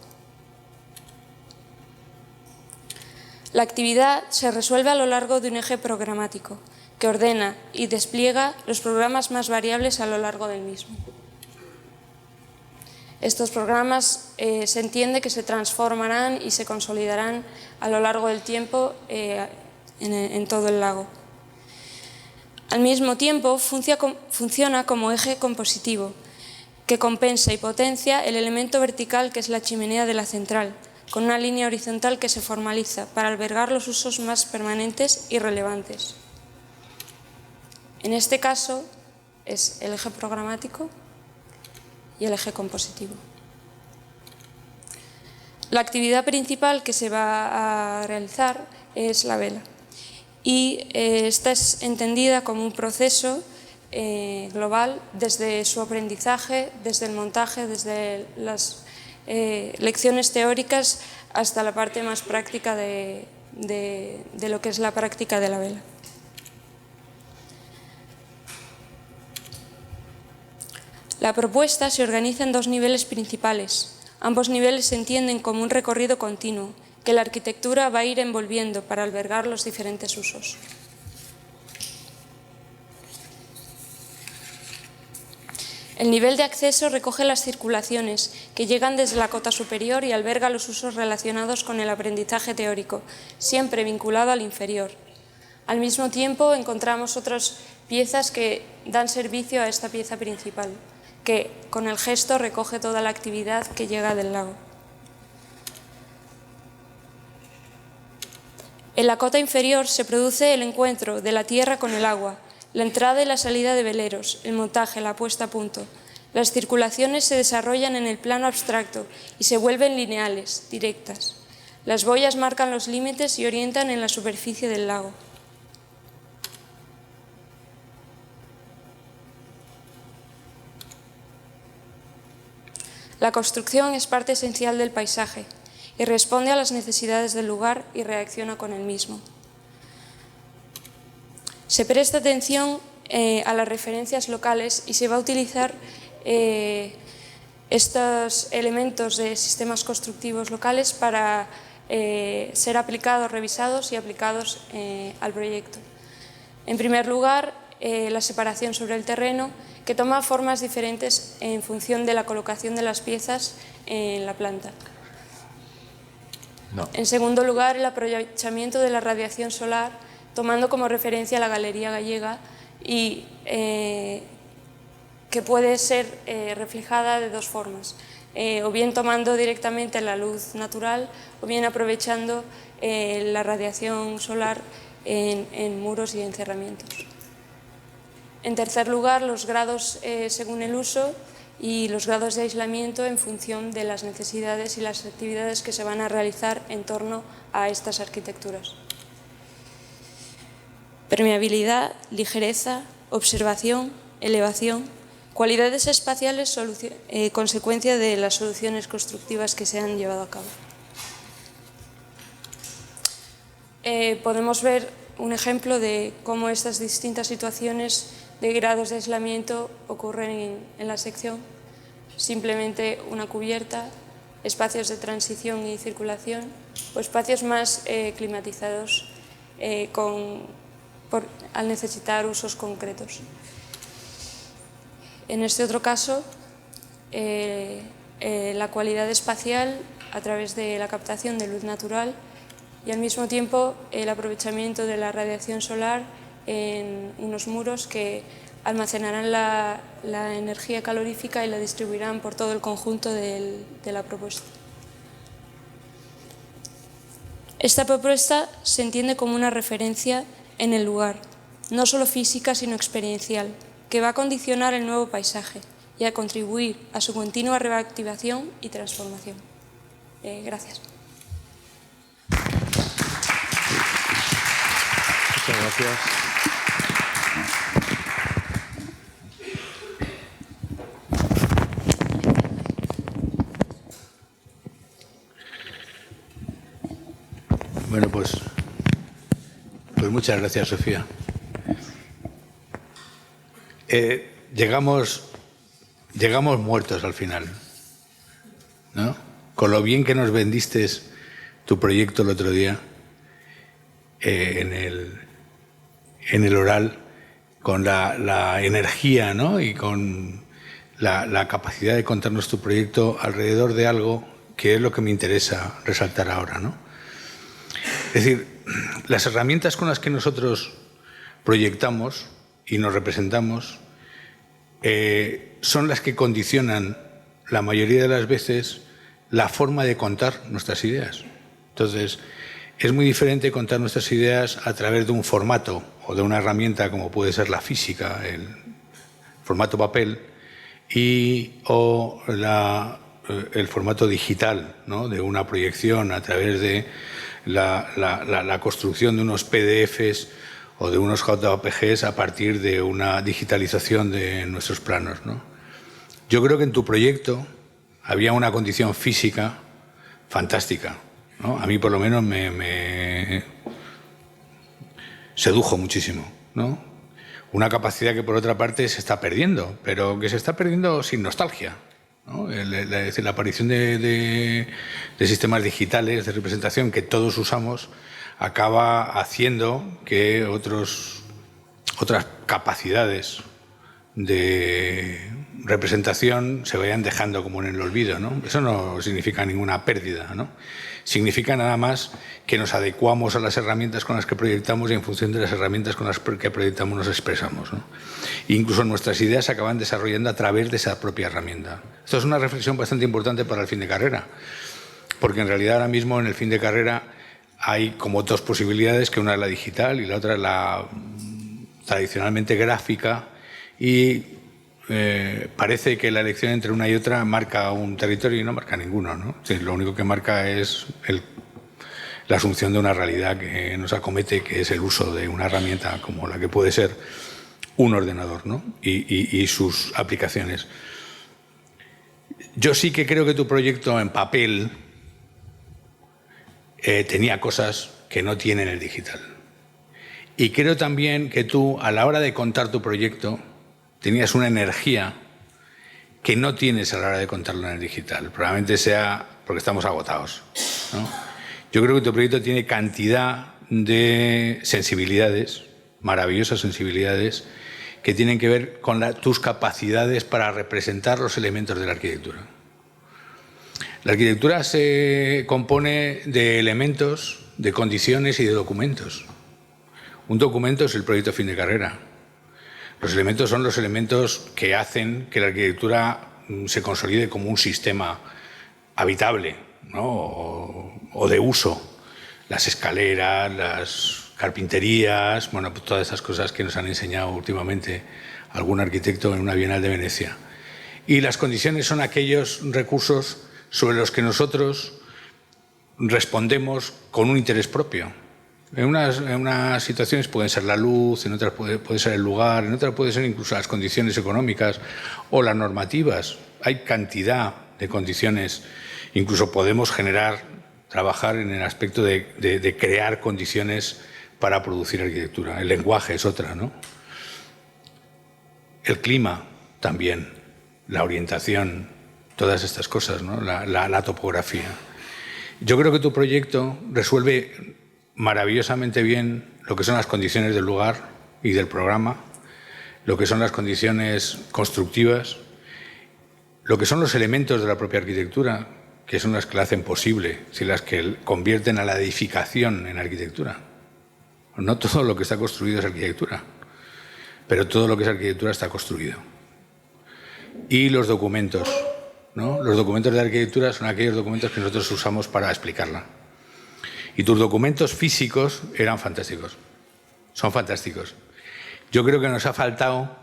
S11: La actividad se resuelve a lo largo de un eje programático que ordena y despliega los programas más variables a lo largo del mismo. Estos programas se entiende que se transformarán y se consolidarán a lo largo del tiempo en todo el lago. Al mismo tiempo, funciona como eje compositivo que compensa y potencia el elemento vertical que es la chimenea de la central, con una línea horizontal que se formaliza para albergar los usos más permanentes y relevantes. En este caso es el eje programático y el eje compositivo. La actividad principal que se va a realizar es la vela y esta es entendida como un proceso global desde su aprendizaje, desde el montaje, desde las lecciones teóricas hasta la parte más práctica de lo que es la práctica de la vela. La propuesta se organiza en dos niveles principales. Ambos niveles se entienden como un recorrido continuo que la arquitectura va a ir envolviendo para albergar los diferentes usos. El nivel de acceso recoge las circulaciones que llegan desde la cota superior y alberga los usos relacionados con el aprendizaje teórico, siempre vinculado al inferior. Al mismo tiempo encontramos otras piezas que dan servicio a esta pieza principal, que con el gesto recoge toda la actividad que llega del lago. En la cota inferior se produce el encuentro de la tierra con el agua, la entrada y la salida de veleros, el montaje, la puesta a punto. Las circulaciones se desarrollan en el plano abstracto y se vuelven lineales, directas. Las boyas marcan los límites y orientan en la superficie del lago. La construcción es parte esencial del paisaje y responde a las necesidades del lugar y reacciona con el mismo. Se presta atención a las referencias locales y se va a utilizar estos elementos de sistemas constructivos locales para ser aplicados, revisados y aplicados al proyecto. En primer lugar, la separación sobre el terreno, que toma formas diferentes en función de la colocación de las piezas en la planta.
S1: No.
S11: En segundo lugar, el aprovechamiento de la radiación solar, tomando como referencia la Galería Gallega y que puede ser reflejada de dos formas, o bien tomando directamente la luz natural o bien aprovechando la radiación solar en muros y encerramientos. En tercer lugar, los grados según el uso y los grados de aislamiento en función de las necesidades y las actividades que se van a realizar en torno a estas arquitecturas. Permeabilidad, ligereza, observación, elevación, cualidades espaciales, consecuencia de las soluciones constructivas que se han llevado a cabo. Podemos ver un ejemplo de cómo estas distintas situaciones de grados de aislamiento ocurren en la sección. Simplemente una cubierta, espacios de transición y circulación o espacios más climatizados al necesitar usos concretos. En este otro caso, la cualidad espacial a través de la captación de luz natural y al mismo tiempo el aprovechamiento de la radiación solar en unos muros que almacenarán la energía calorífica y la distribuirán por todo el conjunto de la propuesta. Esta propuesta se entiende como una referencia en el lugar, no solo física sino experiencial, que va a condicionar el nuevo paisaje y a contribuir a su continua reactivación y transformación. Gracias.
S10: Muchas gracias.
S3: Bueno, pues muchas gracias, Sofía. Llegamos muertos al final, ¿no? Con lo bien que nos vendiste tu proyecto el otro día en el oral, con la energía, ¿no? Y con la capacidad de contarnos tu proyecto alrededor de algo que es lo que me interesa resaltar ahora, ¿no? Es decir, las herramientas con las que nosotros proyectamos y nos representamos son las que condicionan la mayoría de las veces la forma de contar nuestras ideas. Entonces, es muy diferente contar nuestras ideas a través de un formato o de una herramienta como puede ser la física, el formato papel, o el formato digital, ¿no? De una proyección a través de la construcción de unos PDFs o de unos JPGs a partir de una digitalización de nuestros planos, ¿no? Yo creo que en tu proyecto había una condición física fantástica, ¿no? A mí por lo menos me sedujo muchísimo, ¿no? Una capacidad que por otra parte se está perdiendo, pero que se está perdiendo sin nostalgia, ¿no? La aparición de sistemas digitales de representación que todos usamos acaba haciendo que otras capacidades de representación se vayan dejando como en el olvido, ¿no? Eso no significa ninguna pérdida, ¿no? Significa nada más que nos adecuamos a las herramientas con las que proyectamos y en función de las herramientas con las que proyectamos nos expresamos, ¿no? Incluso nuestras ideas se acaban desarrollando a través de esa propia herramienta. Esto es una reflexión bastante importante para el fin de carrera, porque en realidad ahora mismo en el fin de carrera hay como dos posibilidades, que una es la digital y la otra es la tradicionalmente gráfica, y parece que la elección entre una y otra marca un territorio y no marca ninguno, ¿no? Sí, lo único que marca es la asunción de una realidad que nos acomete, que es el uso de una herramienta como la que puede ser un ordenador, ¿no? Y sus aplicaciones. Yo sí que creo que tu proyecto en papel tenía cosas que no tiene en el digital. Y creo también que tú, a la hora de contar tu proyecto, tenías una energía que no tienes a la hora de contarlo en el digital. Probablemente sea porque estamos agotados, ¿no? Yo creo que tu proyecto tiene cantidad de sensibilidades, maravillosas sensibilidades, que tienen que ver con tus capacidades para representar los elementos de la arquitectura. La arquitectura se compone de elementos, de condiciones y de documentos. Un documento es el proyecto fin de carrera. Los elementos son los elementos que hacen que la arquitectura se consolide como un sistema habitable, ¿no? o de uso. Las escaleras, las carpinterías, bueno, pues todas esas cosas que nos han enseñado últimamente algún arquitecto en una Bienal de Venecia. Y las condiciones son aquellos recursos sobre los que nosotros respondemos con un interés propio. En unas situaciones pueden ser la luz, en otras puede ser el lugar, en otras pueden ser incluso las condiciones económicas o las normativas. Hay cantidad de condiciones, incluso podemos trabajar en el aspecto de crear condiciones para producir arquitectura. El lenguaje es otra, ¿no? El clima también, la orientación, todas estas cosas, ¿no? La topografía. Yo creo que tu proyecto resuelve maravillosamente bien lo que son las condiciones del lugar y del programa, lo que son las condiciones constructivas, lo que son los elementos de la propia arquitectura, que son las que la hacen posible, si las que convierten a la edificación en arquitectura. No todo lo que está construido es arquitectura, pero todo lo que es arquitectura está construido. Y los documentos, ¿no? Los documentos de arquitectura son aquellos documentos que nosotros usamos para explicarla. Y tus documentos físicos eran fantásticos, son fantásticos. Yo creo que nos ha faltado,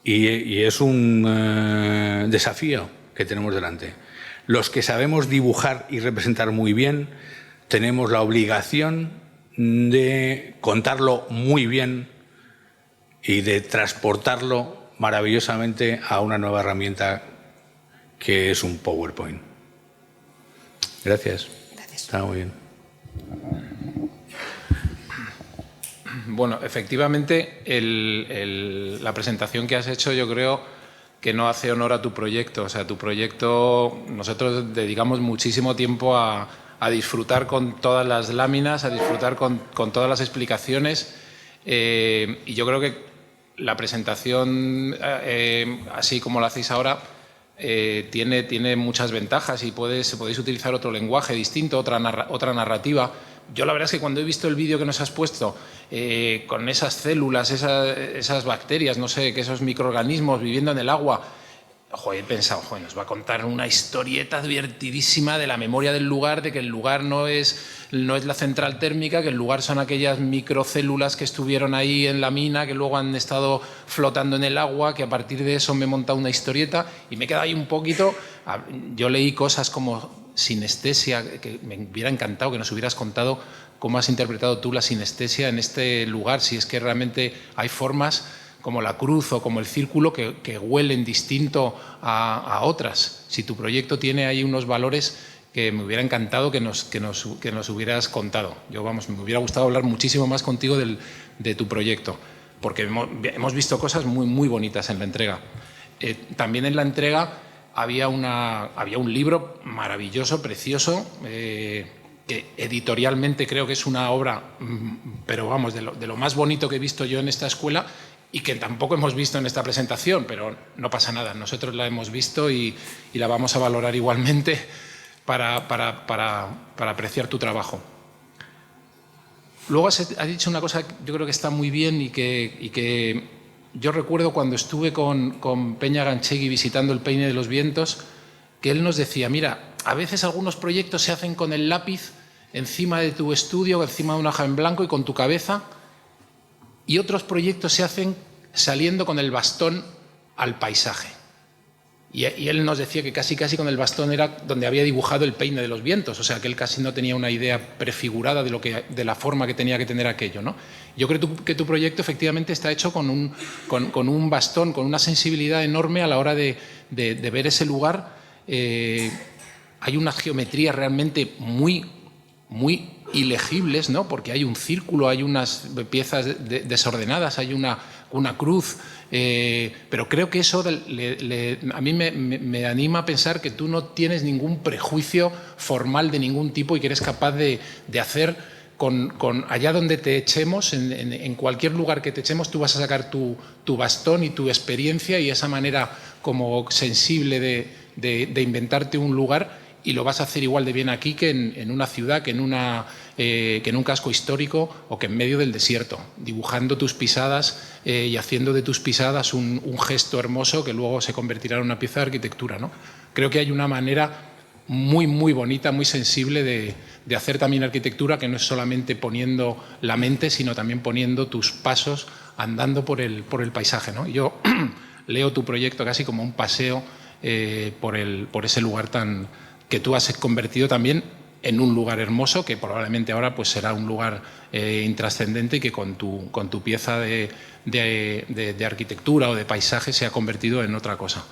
S3: y es un desafío que tenemos delante. Los que sabemos dibujar y representar muy bien, tenemos la obligación de contarlo muy bien y de transportarlo maravillosamente a una nueva herramienta que es un PowerPoint. Gracias. Está muy bien.
S4: Bueno, efectivamente, la presentación que has hecho yo creo que no hace honor a tu proyecto. O sea, tu proyecto, nosotros dedicamos muchísimo tiempo a disfrutar con todas las láminas, a disfrutar con todas las explicaciones y yo creo que la presentación, así como la hacéis ahora, tiene muchas ventajas y podéis utilizar otro lenguaje distinto, otra narrativa. Yo la verdad es que cuando he visto el vídeo que nos has puesto con esas células, esas bacterias, no sé, que esos microorganismos viviendo en el agua, he pensado, nos va a contar una historieta divertidísima de la memoria del lugar, de que el lugar no es la central térmica, que el lugar son aquellas microcélulas que estuvieron ahí en la mina, que luego han estado flotando en el agua, que a partir de eso me he montado una historieta y me he quedado ahí un poquito. Yo leí cosas como sinestesia, que me hubiera encantado que nos hubieras contado cómo has interpretado tú la sinestesia en este lugar, si es que realmente hay formas como la cruz o como el círculo que huelen distinto a otras. Si tu proyecto tiene ahí unos valores que me hubiera encantado que nos hubieras contado. Me hubiera gustado hablar muchísimo más contigo de tu proyecto, porque hemos visto cosas muy, muy bonitas en la entrega. También en la entrega había un libro maravilloso, precioso, que editorialmente creo que es una obra, pero vamos, de lo más bonito que he visto yo en esta escuela, y que tampoco hemos visto en esta presentación, pero no pasa nada, nosotros la hemos visto y la vamos a valorar igualmente para apreciar tu trabajo. Luego has dicho una cosa que yo creo que está muy bien y que yo recuerdo cuando estuve con Peña Ganchegui visitando el Peine de los Vientos, que él nos decía, mira, a veces algunos proyectos se hacen con el lápiz encima de tu estudio, encima de una hoja en blanco y con tu cabeza, y otros proyectos se hacen saliendo con el bastón al paisaje. Y él nos decía que casi con el bastón era donde había dibujado el Peine de los Vientos, o sea que él casi no tenía una idea prefigurada de la forma que tenía que tener aquello, ¿no? Yo creo que tu proyecto efectivamente está hecho con un bastón, con una sensibilidad enorme a la hora de ver ese lugar. Hay unas geometrías realmente muy, muy ilegibles, ¿no? Porque hay un círculo, hay unas piezas desordenadas, hay una cruz, pero creo que eso a mí me anima a pensar que tú no tienes ningún prejuicio formal de ningún tipo y que eres capaz de hacer allá donde te echemos, en cualquier lugar que te echemos, tú vas a sacar tu bastón y tu experiencia y esa manera como sensible de inventarte un lugar, y lo vas a hacer igual de bien aquí que en una ciudad, que en un casco histórico o que en medio del desierto, dibujando tus pisadas y haciendo de tus pisadas un gesto hermoso que luego se convertirá en una pieza de arquitectura, ¿no? Creo que hay una manera muy, muy bonita, muy sensible de hacer también arquitectura, que no es solamente poniendo la mente, sino también poniendo tus pasos andando por el paisaje, ¿no? Yo leo tu proyecto casi como un paseo por ese lugar que tú has convertido también en un lugar hermoso, que probablemente ahora pues será un lugar intrascendente y que con tu pieza de arquitectura o de paisaje se ha convertido en otra cosa.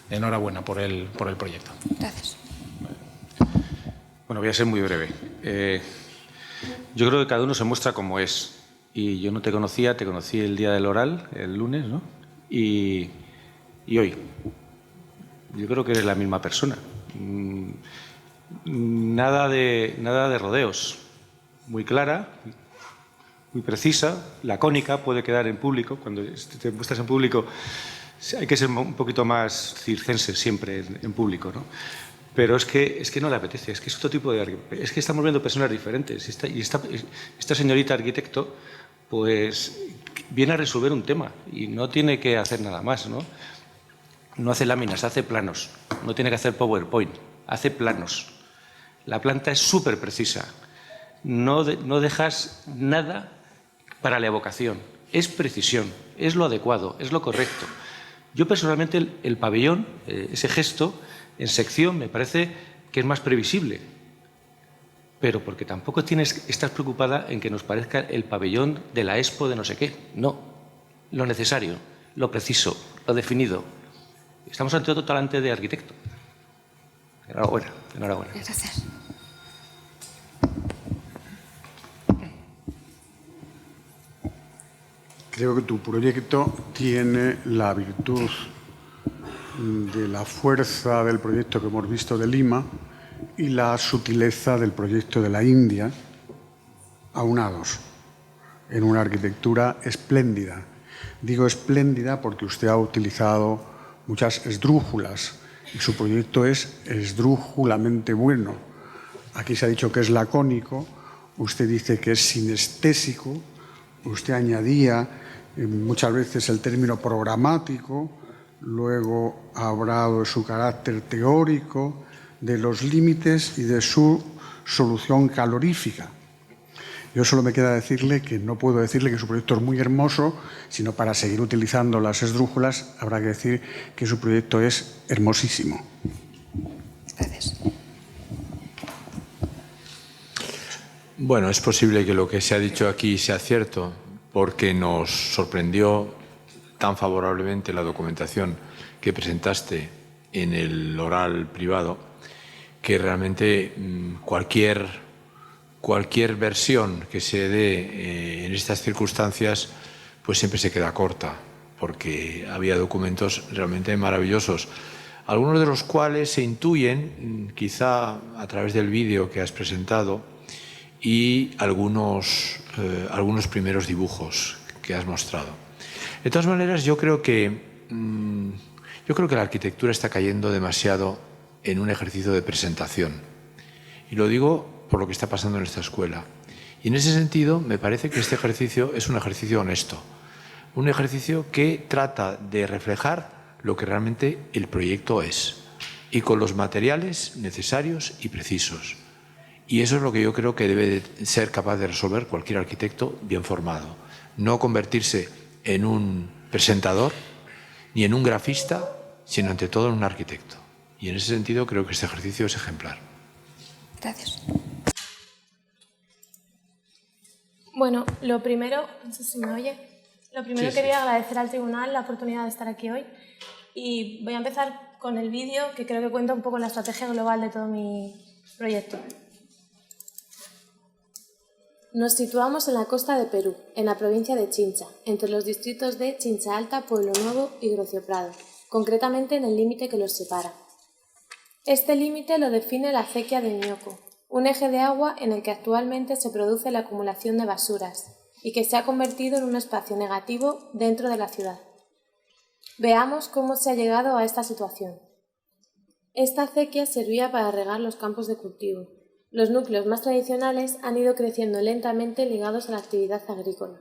S4: Enhorabuena por el proyecto.
S11: Gracias.
S5: Bueno, voy a ser muy breve. Yo creo que cada uno se muestra como es. Y yo no te conocía, te conocí el día del oral, el lunes, ¿no? Y hoy. Yo creo que eres la misma persona. Nada de rodeos. Muy clara, muy precisa, lacónica, puede quedar en público. Cuando te muestras en público hay que ser un poquito más circense siempre en público, ¿no? Pero es que no le apetece, es que es otro tipo de... Es que estamos viendo personas diferentes. Y esta señorita arquitecto pues viene a resolver un tema y no tiene que hacer nada más, ¿no? No hace láminas, hace planos. No tiene que hacer PowerPoint, hace planos. La planta es súper precisa. No dejas nada para la evocación. Es precisión, es lo adecuado, es lo correcto. Yo personalmente el pabellón, ese gesto, en sección me parece que es más previsible. Pero porque tampoco estás preocupada en que nos parezca el pabellón de la Expo de no sé qué. No. Lo necesario, lo preciso, lo definido. Estamos ante otro talante de arquitecto. Enhorabuena, enhorabuena.
S11: Gracias.
S6: Creo que tu proyecto tiene la virtud de la fuerza del proyecto que hemos visto de Lima y la sutileza del proyecto de la India, aunados en una arquitectura espléndida. Digo espléndida porque usted ha utilizado muchas esdrújulas y su proyecto es esdrújulamente bueno. Aquí se ha dicho que es lacónico, usted dice que es sinestésico, usted añadía muchas veces el término programático, luego ha hablado de su carácter teórico, de los límites y de su solución calorífica. Yo solo me queda decirle que no puedo decirle que su proyecto es muy hermoso, sino para seguir utilizando las esdrújulas habrá que decir que su proyecto es hermosísimo.
S11: Gracias.
S1: Bueno, es posible que lo que se ha dicho aquí sea cierto, porque nos sorprendió tan favorablemente la documentación que presentaste en el oral privado, que realmente cualquier versión que se dé en estas circunstancias pues siempre se queda corta, porque había documentos realmente maravillosos, algunos de los cuales se intuyen quizá a través del vídeo que has presentado y algunos primeros dibujos que has mostrado. De todas maneras, yo creo que la arquitectura está cayendo demasiado en un ejercicio de presentación. Y lo digo por lo que está pasando en esta escuela. Y en ese sentido, me parece que este ejercicio es un ejercicio honesto. Un ejercicio que trata de reflejar lo que realmente el proyecto es. Y con los materiales necesarios y precisos. Y eso es lo que yo creo que debe de ser capaz de resolver cualquier arquitecto bien formado. No convertirse en un presentador ni en un grafista, sino ante todo en un arquitecto. Y en ese sentido creo que este ejercicio es ejemplar.
S11: Gracias.
S13: Bueno, lo primero, no sé si me oye, quería agradecer al tribunal la oportunidad de estar aquí hoy y voy a empezar con el vídeo que creo que cuenta un poco la estrategia global de todo mi proyecto. Nos situamos en la costa de Perú, en la provincia de Chincha, entre los distritos de Chincha Alta, Pueblo Nuevo y Grocio Prado, concretamente en el límite que los separa. Este límite lo define la acequia de Ñoco, un eje de agua en el que actualmente se produce la acumulación de basuras y que se ha convertido en un espacio negativo dentro de la ciudad. Veamos cómo se ha llegado a esta situación. Esta acequia servía para regar los campos de cultivo. Los núcleos más tradicionales han ido creciendo lentamente ligados a la actividad agrícola.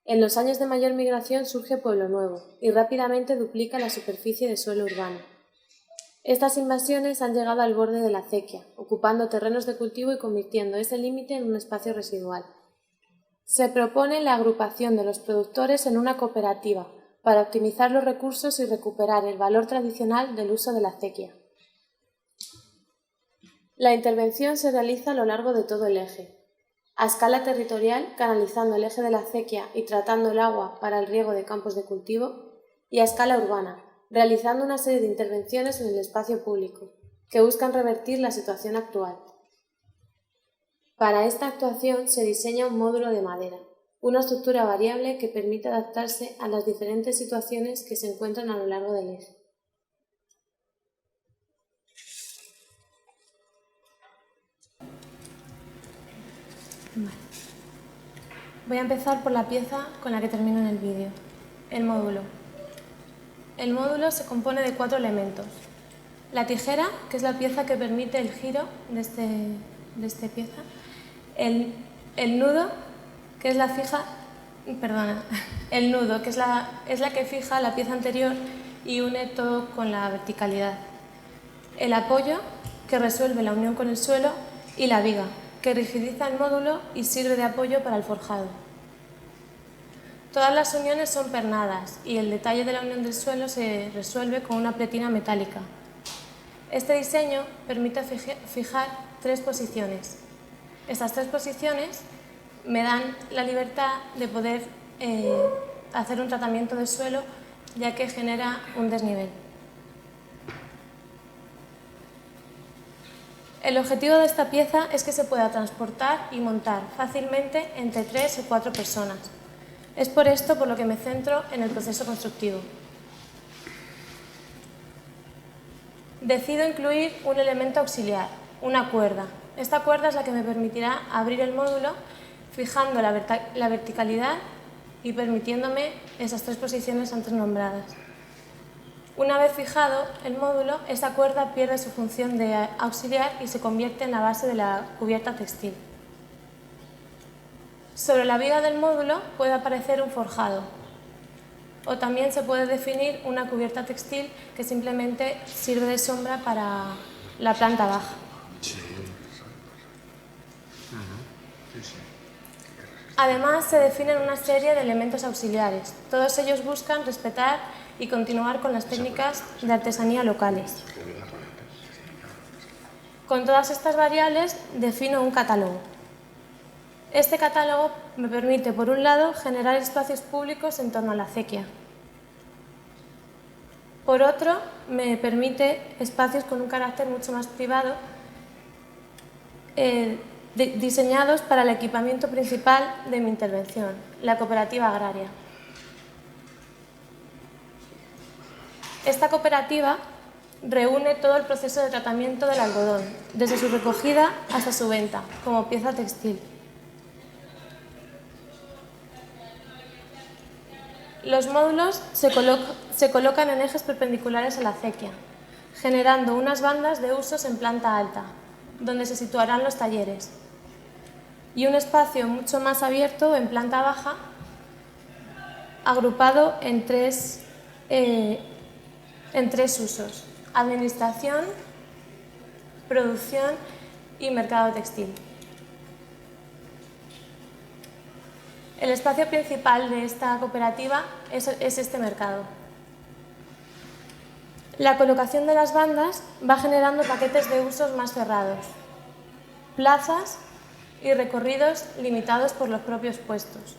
S13: En los años de mayor migración surge Pueblo Nuevo y rápidamente duplica la superficie de suelo urbano. Estas invasiones han llegado al borde de la acequia, ocupando terrenos de cultivo y convirtiendo ese límite en un espacio residual. Se propone la agrupación de los productores en una cooperativa para optimizar los recursos y recuperar el valor tradicional del uso de la acequia. La intervención se realiza a lo largo de todo el eje. A escala territorial, canalizando el eje de la acequia y tratando el agua para el riego de campos de cultivo, y a escala urbana, realizando una serie de intervenciones en el espacio público, que buscan revertir la situación actual. Para esta actuación se diseña un módulo de madera, una estructura variable que permite adaptarse a las diferentes situaciones que se encuentran a lo largo del eje. Voy a empezar por la pieza con la que termino en el vídeo, el módulo. El módulo se compone de 4 elementos. La tijera, que es la pieza que permite el giro de esta pieza. El nudo, que es la que fija la pieza anterior y une todo con la verticalidad. El apoyo, que resuelve la unión con el suelo, y la viga, que rigidiza el módulo y sirve de apoyo para el forjado. Todas las uniones son pernadas y el detalle de la unión del suelo se resuelve con una pletina metálica. Este diseño permite fijar 3 posiciones. Estas 3 posiciones me dan la libertad de poder hacer un tratamiento de suelo, ya que genera un desnivel. El objetivo de esta pieza es que se pueda transportar y montar fácilmente entre 3 o 4 personas. Es por esto por lo que me centro en el proceso constructivo. Decido incluir un elemento auxiliar, una cuerda. Esta cuerda es la que me permitirá abrir el módulo fijando la verticalidad y permitiéndome esas 3 posiciones antes nombradas. Una vez fijado el módulo, esta cuerda pierde su función de auxiliar y se convierte en la base de la cubierta textil. Sobre la viga del módulo puede aparecer un forjado, o también se puede definir una cubierta textil que simplemente sirve de sombra para la planta baja. Además, se definen una serie de elementos auxiliares. Todos ellos buscan respetar y continuar con las técnicas de artesanía locales. Con todas estas variables defino un catálogo. Este catálogo me permite, por un lado, generar espacios públicos en torno a la acequia. Por otro, me permite espacios con un carácter mucho más privado, diseñados para el equipamiento principal de mi intervención, la cooperativa agraria. Esta cooperativa reúne todo el proceso de tratamiento del algodón, desde su recogida hasta su venta, como pieza textil. Los módulos se colocan en ejes perpendiculares a la acequia, generando unas bandas de usos en planta alta, donde se situarán los talleres, y un espacio mucho más abierto en planta baja, agrupado en tres usos: administración, producción y mercado textil. El espacio principal de esta cooperativa es este mercado. La colocación de las bandas va generando paquetes de usos más cerrados, plazas y recorridos limitados por los propios puestos.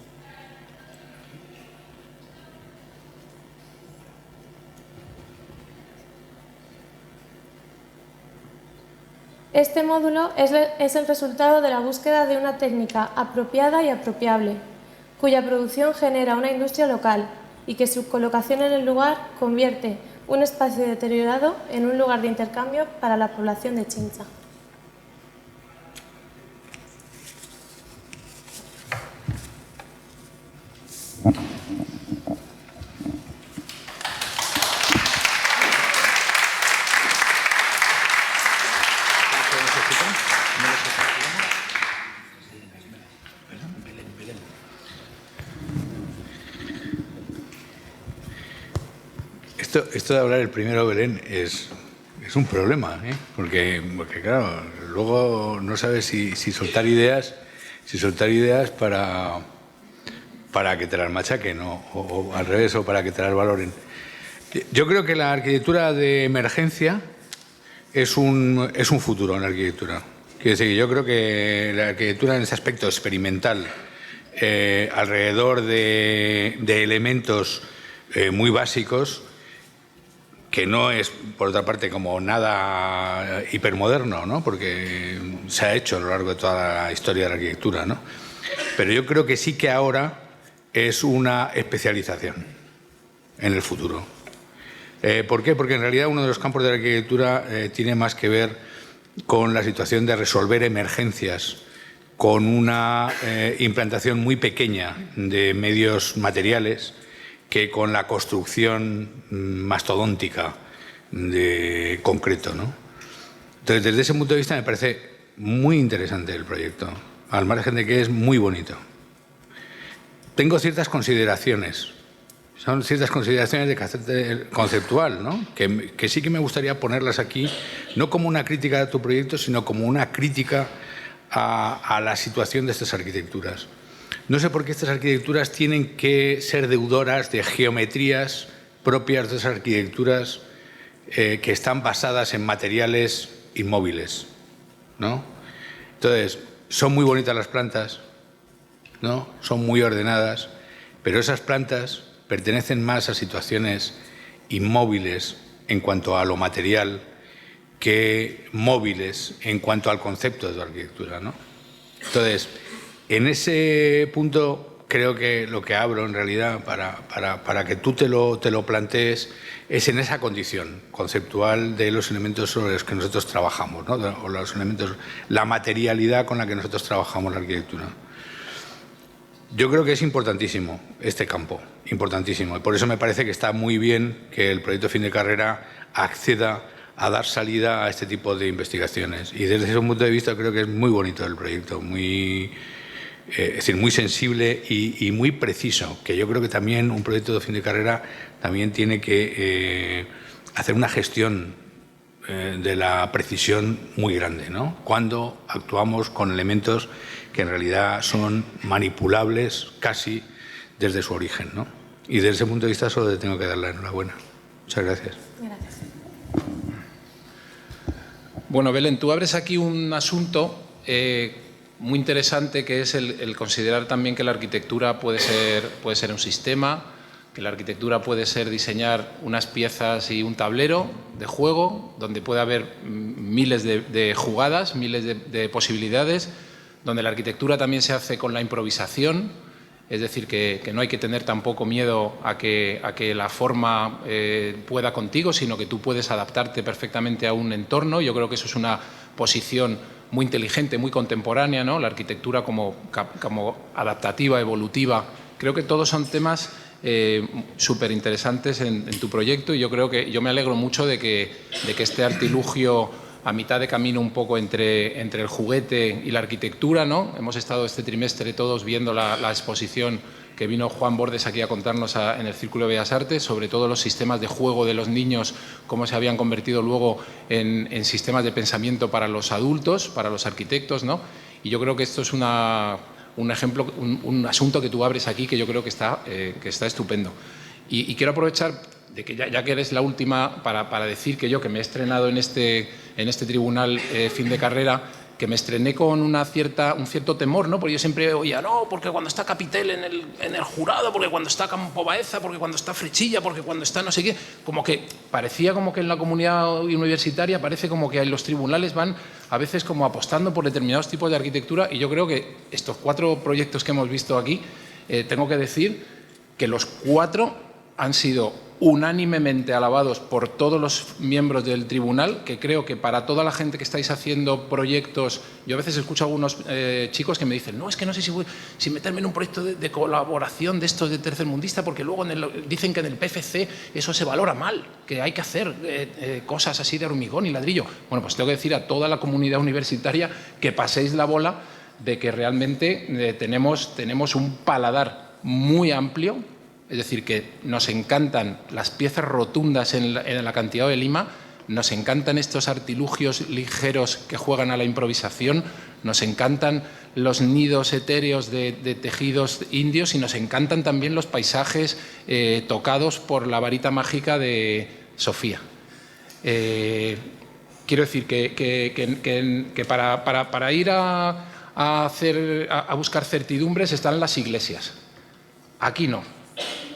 S13: Este módulo es el resultado de la búsqueda de una técnica apropiada y apropiable, cuya producción genera una industria local y que su colocación en el lugar convierte un espacio deteriorado en un lugar de intercambio para la población de Chincha.
S3: Esto de hablar el primero, Belén, es un problema, ¿eh? Porque claro, luego no sabes si soltar ideas para que te las machaquen o al revés, o para que te las valoren. Yo creo que la arquitectura de emergencia es un futuro en la arquitectura. Quiero decir, yo creo que la arquitectura en ese aspecto experimental, alrededor de elementos muy básicos, que no es, por otra parte, como nada hipermoderno, ¿no? Porque se ha hecho a lo largo de toda la historia de la arquitectura, ¿no? Pero yo creo que sí que ahora es una especialización en el futuro. ¿Por qué? Porque en realidad uno de los campos de la arquitectura tiene más que ver con la situación de resolver emergencias, con una implantación muy pequeña de medios materiales, que con la construcción mastodóntica de concreto, ¿no? Entonces, desde ese punto de vista me parece muy interesante el proyecto, al margen de que es muy bonito. Tengo ciertas consideraciones, son ciertas consideraciones de carácter conceptual, ¿no? Que sí que me gustaría ponerlas aquí, no como una crítica a tu proyecto, sino como una crítica a la situación de estas arquitecturas. No sé por qué estas arquitecturas tienen que ser deudoras de geometrías propias de esas arquitecturas que están basadas en materiales inmóviles, ¿no? Entonces, son muy bonitas las plantas, ¿no? Son muy ordenadas, pero esas plantas pertenecen más a situaciones inmóviles en cuanto a lo material que móviles en cuanto al concepto de tu arquitectura, ¿no? Entonces, en ese punto creo que lo que abro en realidad para que tú te lo plantees es en esa condición conceptual de los elementos sobre los que nosotros trabajamos, ¿no? O los elementos, la materialidad con la que nosotros trabajamos la arquitectura. Yo creo que es importantísimo este campo, importantísimo. Y por eso me parece que está muy bien que el proyecto Fin de Carrera acceda a dar salida a este tipo de investigaciones. Y desde ese punto de vista creo que es muy bonito el proyecto, es decir, muy sensible y muy preciso, que yo creo que también un proyecto de fin de carrera también tiene que hacer una gestión de la precisión muy grande, ¿no? Cuando actuamos con elementos que en realidad son manipulables casi desde su origen, ¿no? Y desde ese punto de vista solo te tengo que dar la enhorabuena. Muchas gracias.
S13: Gracias.
S4: Bueno, Belén, tú abres aquí un asunto muy interesante, que es el considerar también que la arquitectura puede ser un sistema, que la arquitectura puede ser diseñar unas piezas y un tablero de juego donde puede haber miles de jugadas, miles de posibilidades, donde la arquitectura también se hace con la improvisación, es decir, que no hay que tener tampoco miedo a que la forma pueda contigo, sino que tú puedes adaptarte perfectamente a un entorno. Yo creo que eso es una posición muy inteligente, muy contemporánea, ¿no? La arquitectura como adaptativa, evolutiva. Creo que todos son temas súper interesantes en tu proyecto, y yo me alegro mucho de que este artilugio a mitad de camino un poco entre el juguete y la arquitectura, ¿no? Hemos estado este trimestre todos viendo la exposición que vino Juan Bordes aquí a contarnos en el Círculo de Bellas Artes, sobre todo los sistemas de juego de los niños, cómo se habían convertido luego en sistemas de pensamiento para los adultos, para los arquitectos, ¿no? Y yo creo que esto es un ejemplo, un asunto que tú abres aquí que yo creo que está estupendo. Y quiero aprovechar de que ya que eres la última para decir que yo, que me he estrenado en este tribunal fin de carrera, que me estrené con un cierto temor, ¿no? Porque yo siempre oía, no, porque cuando está Capitel en el jurado, porque cuando está Campo Baeza, porque cuando está Frechilla, porque cuando está no sé qué, como que parecía como que en la comunidad universitaria parece como que los tribunales van a veces como apostando por determinados tipos de arquitectura, y yo creo que estos 4 proyectos que hemos visto aquí, tengo que decir que los 4 han sido unánimemente alabados por todos los miembros del tribunal, que creo que para toda la gente que estáis haciendo proyectos, yo a veces escucho a algunos chicos que me dicen, no, es que no sé si meterme en un proyecto de colaboración de estos de tercermundista, porque luego dicen que en el PFC eso se valora mal, que hay que hacer cosas así de hormigón y ladrillo. Bueno, pues tengo que decir a toda la comunidad universitaria que paséis la bola de que realmente tenemos un paladar muy amplio. Es decir, que nos encantan las piezas rotundas en el acantilado de Lima, nos encantan estos artilugios ligeros que juegan a la improvisación, nos encantan los nidos etéreos de tejidos indios y nos encantan también los paisajes tocados por la varita mágica de Sofía. Quiero decir que para ir a buscar certidumbres están las iglesias. Aquí no.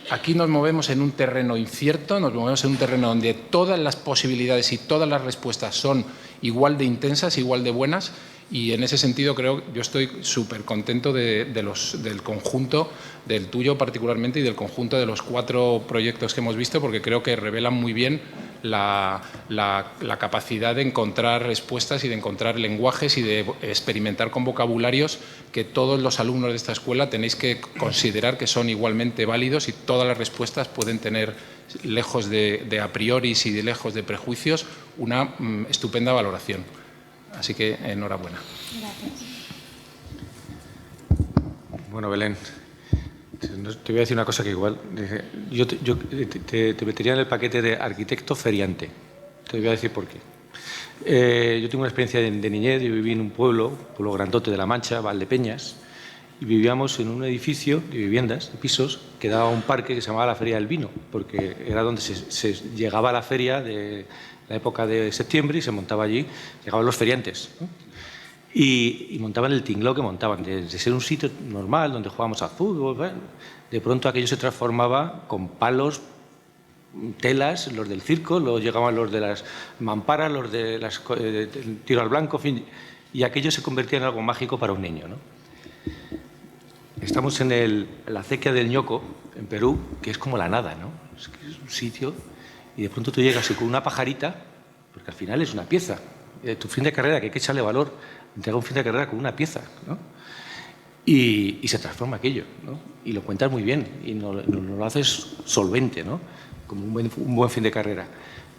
S4: Aquí nos movemos en un terreno incierto, nos movemos en un terreno donde todas las posibilidades y todas las respuestas son igual de intensas, igual de buenas, y en ese sentido yo estoy súper contento del conjunto, del tuyo particularmente, y del conjunto de los 4 proyectos que hemos visto, porque creo que revelan muy bien la capacidad de encontrar respuestas y de encontrar lenguajes y de experimentar con vocabularios que todos los alumnos de esta escuela tenéis que considerar que son igualmente válidos, y todas las respuestas pueden tener, lejos de a prioris y de lejos de prejuicios, una estupenda valoración. Así que enhorabuena.
S2: Gracias.
S5: Bueno, Belén, te voy a decir una cosa que igual... Yo te metería en el paquete de arquitecto feriante. Te voy a decir por qué. Yo tengo una experiencia de niñez. Yo viví en un pueblo grandote de La Mancha, Valdepeñas, y vivíamos en un edificio de viviendas, de pisos, que daba a un parque que se llamaba la Feria del Vino, porque era donde se llegaba a la feria de la época de septiembre y se montaba allí, llegaban los feriantes, ¿no? Y montaban el tinglao que montaban, de ser un sitio normal donde jugábamos a fútbol, bueno, de pronto aquello se transformaba con palos, telas, los del circo, luego llegaban los de las mamparas, los de las tiro al blanco, en fin, y aquello se convertía en algo mágico para un niño, ¿no? Estamos en la acequia del Ñoco, en Perú, que es como la nada, ¿no? Es un sitio, y de pronto tú llegas y con una pajarita, porque al final es una pieza, tu fin de carrera, que hay que echarle valor, entrega un fin de carrera con una pieza, ¿no? Y se transforma aquello, ¿no? Y lo cuentas muy bien, y no lo haces solvente, ¿no? Como un buen fin de carrera.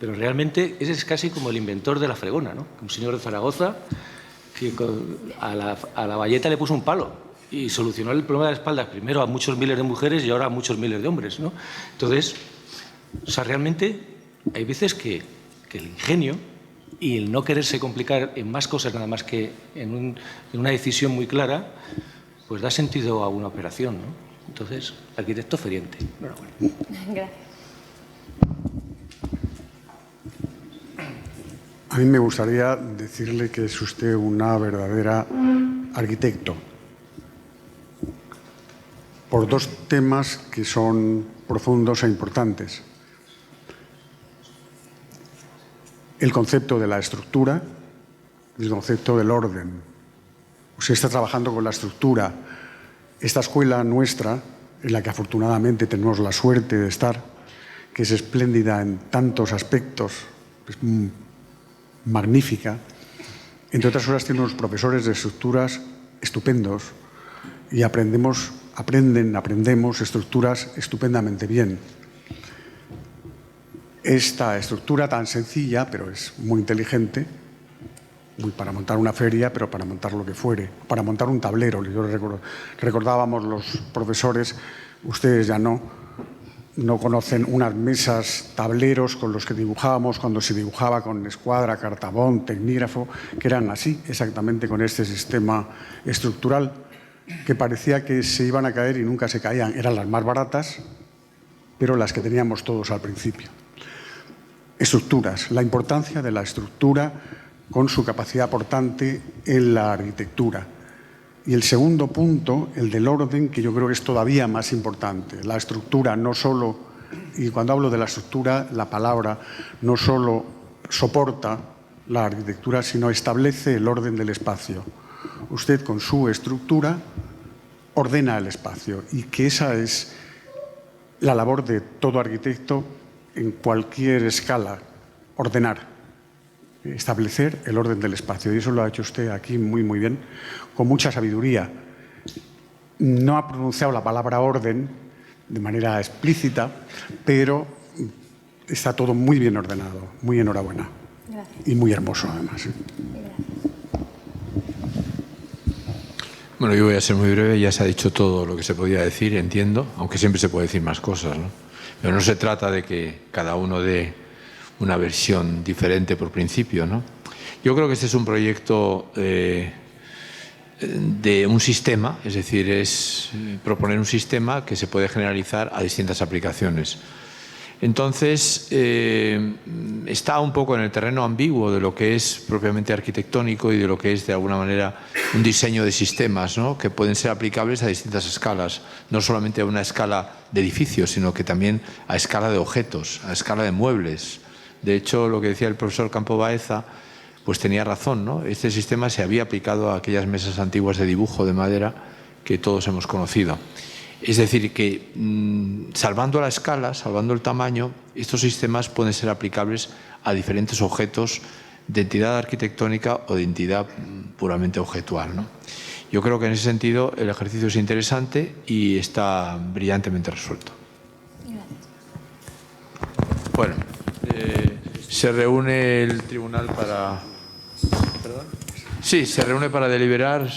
S5: Pero realmente ese es casi como el inventor de la fregona, ¿no? Un señor de Zaragoza que a la bayeta le puso un palo y solucionó el problema de la espalda, primero a muchos miles de mujeres y ahora a muchos miles de hombres, ¿no? Entonces, o sea, realmente hay veces que el ingenio y el no quererse complicar en más cosas nada más que en una decisión muy clara, pues da sentido a una operación, ¿no? Entonces, arquitecto feriante. Enhorabuena.
S13: Gracias.
S6: A mí me gustaría decirle que es usted una verdadera arquitecto, por 2 temas que son profundos e importantes. El concepto de la estructura y el concepto del orden. Usted está trabajando con la estructura. Esta escuela nuestra, en la que afortunadamente tenemos la suerte de estar, que es espléndida en tantos aspectos, es magnífica, entre otras cosas tiene unos profesores de estructuras estupendos y aprendemos estructuras estupendamente bien. Esta estructura tan sencilla, pero es muy inteligente, muy para montar una feria, pero para montar lo que fuere, para montar un tablero. Yo recordábamos los profesores, ustedes ya no conocen unas mesas, tableros con los que dibujábamos cuando se dibujaba con escuadra, cartabón, tecnígrafo, que eran así, exactamente con este sistema estructural, que parecía que se iban a caer y nunca se caían. Eran las más baratas, pero las que teníamos todos al principio. Estructuras, la importancia de la estructura con su capacidad portante en la arquitectura. Y el segundo punto, el del orden, que yo creo que es todavía más importante. La estructura no solo, y cuando hablo de la estructura, la palabra no solo soporta la arquitectura, sino establece el orden del espacio. Usted con su estructura ordena el espacio y que esa es la labor de todo arquitecto en cualquier escala, ordenar, establecer el orden del espacio. Y eso lo ha hecho usted aquí muy, muy bien, con mucha sabiduría. No ha pronunciado la palabra orden de manera explícita, pero está todo muy bien ordenado. Muy enhorabuena.
S13: Gracias.
S6: Y muy hermoso, además.
S1: Bueno, yo voy a ser muy breve, ya se ha dicho todo lo que se podía decir, entiendo, aunque siempre se puede decir más cosas, ¿no? Pero no se trata de que cada uno dé una versión diferente por principio, ¿no? Yo creo que este es un proyecto de un sistema, es decir, es proponer un sistema que se puede generalizar a distintas aplicaciones. Entonces, está un poco en el terreno ambiguo de lo que es propiamente arquitectónico y de lo que es, de alguna manera, un diseño de sistemas, ¿no?, que pueden ser aplicables a distintas escalas, no solamente a una escala de edificios, sino que también a escala de objetos, a escala de muebles. De hecho, lo que decía el profesor Campo Baeza, pues tenía razón, ¿no? Este sistema se había aplicado a aquellas mesas antiguas de dibujo de madera que todos hemos conocido. Es decir, que salvando la escala, salvando el tamaño, estos sistemas pueden ser aplicables a diferentes objetos de entidad arquitectónica o de entidad puramente objetual, ¿no? Yo creo que en ese sentido el ejercicio es interesante y está brillantemente resuelto. Bueno, se reúne el tribunal para... ¿Perdón? Sí, se reúne para deliberar.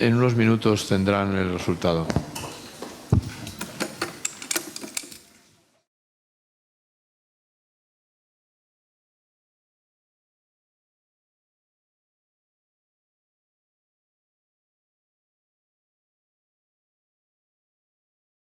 S1: En unos minutos tendrán el resultado.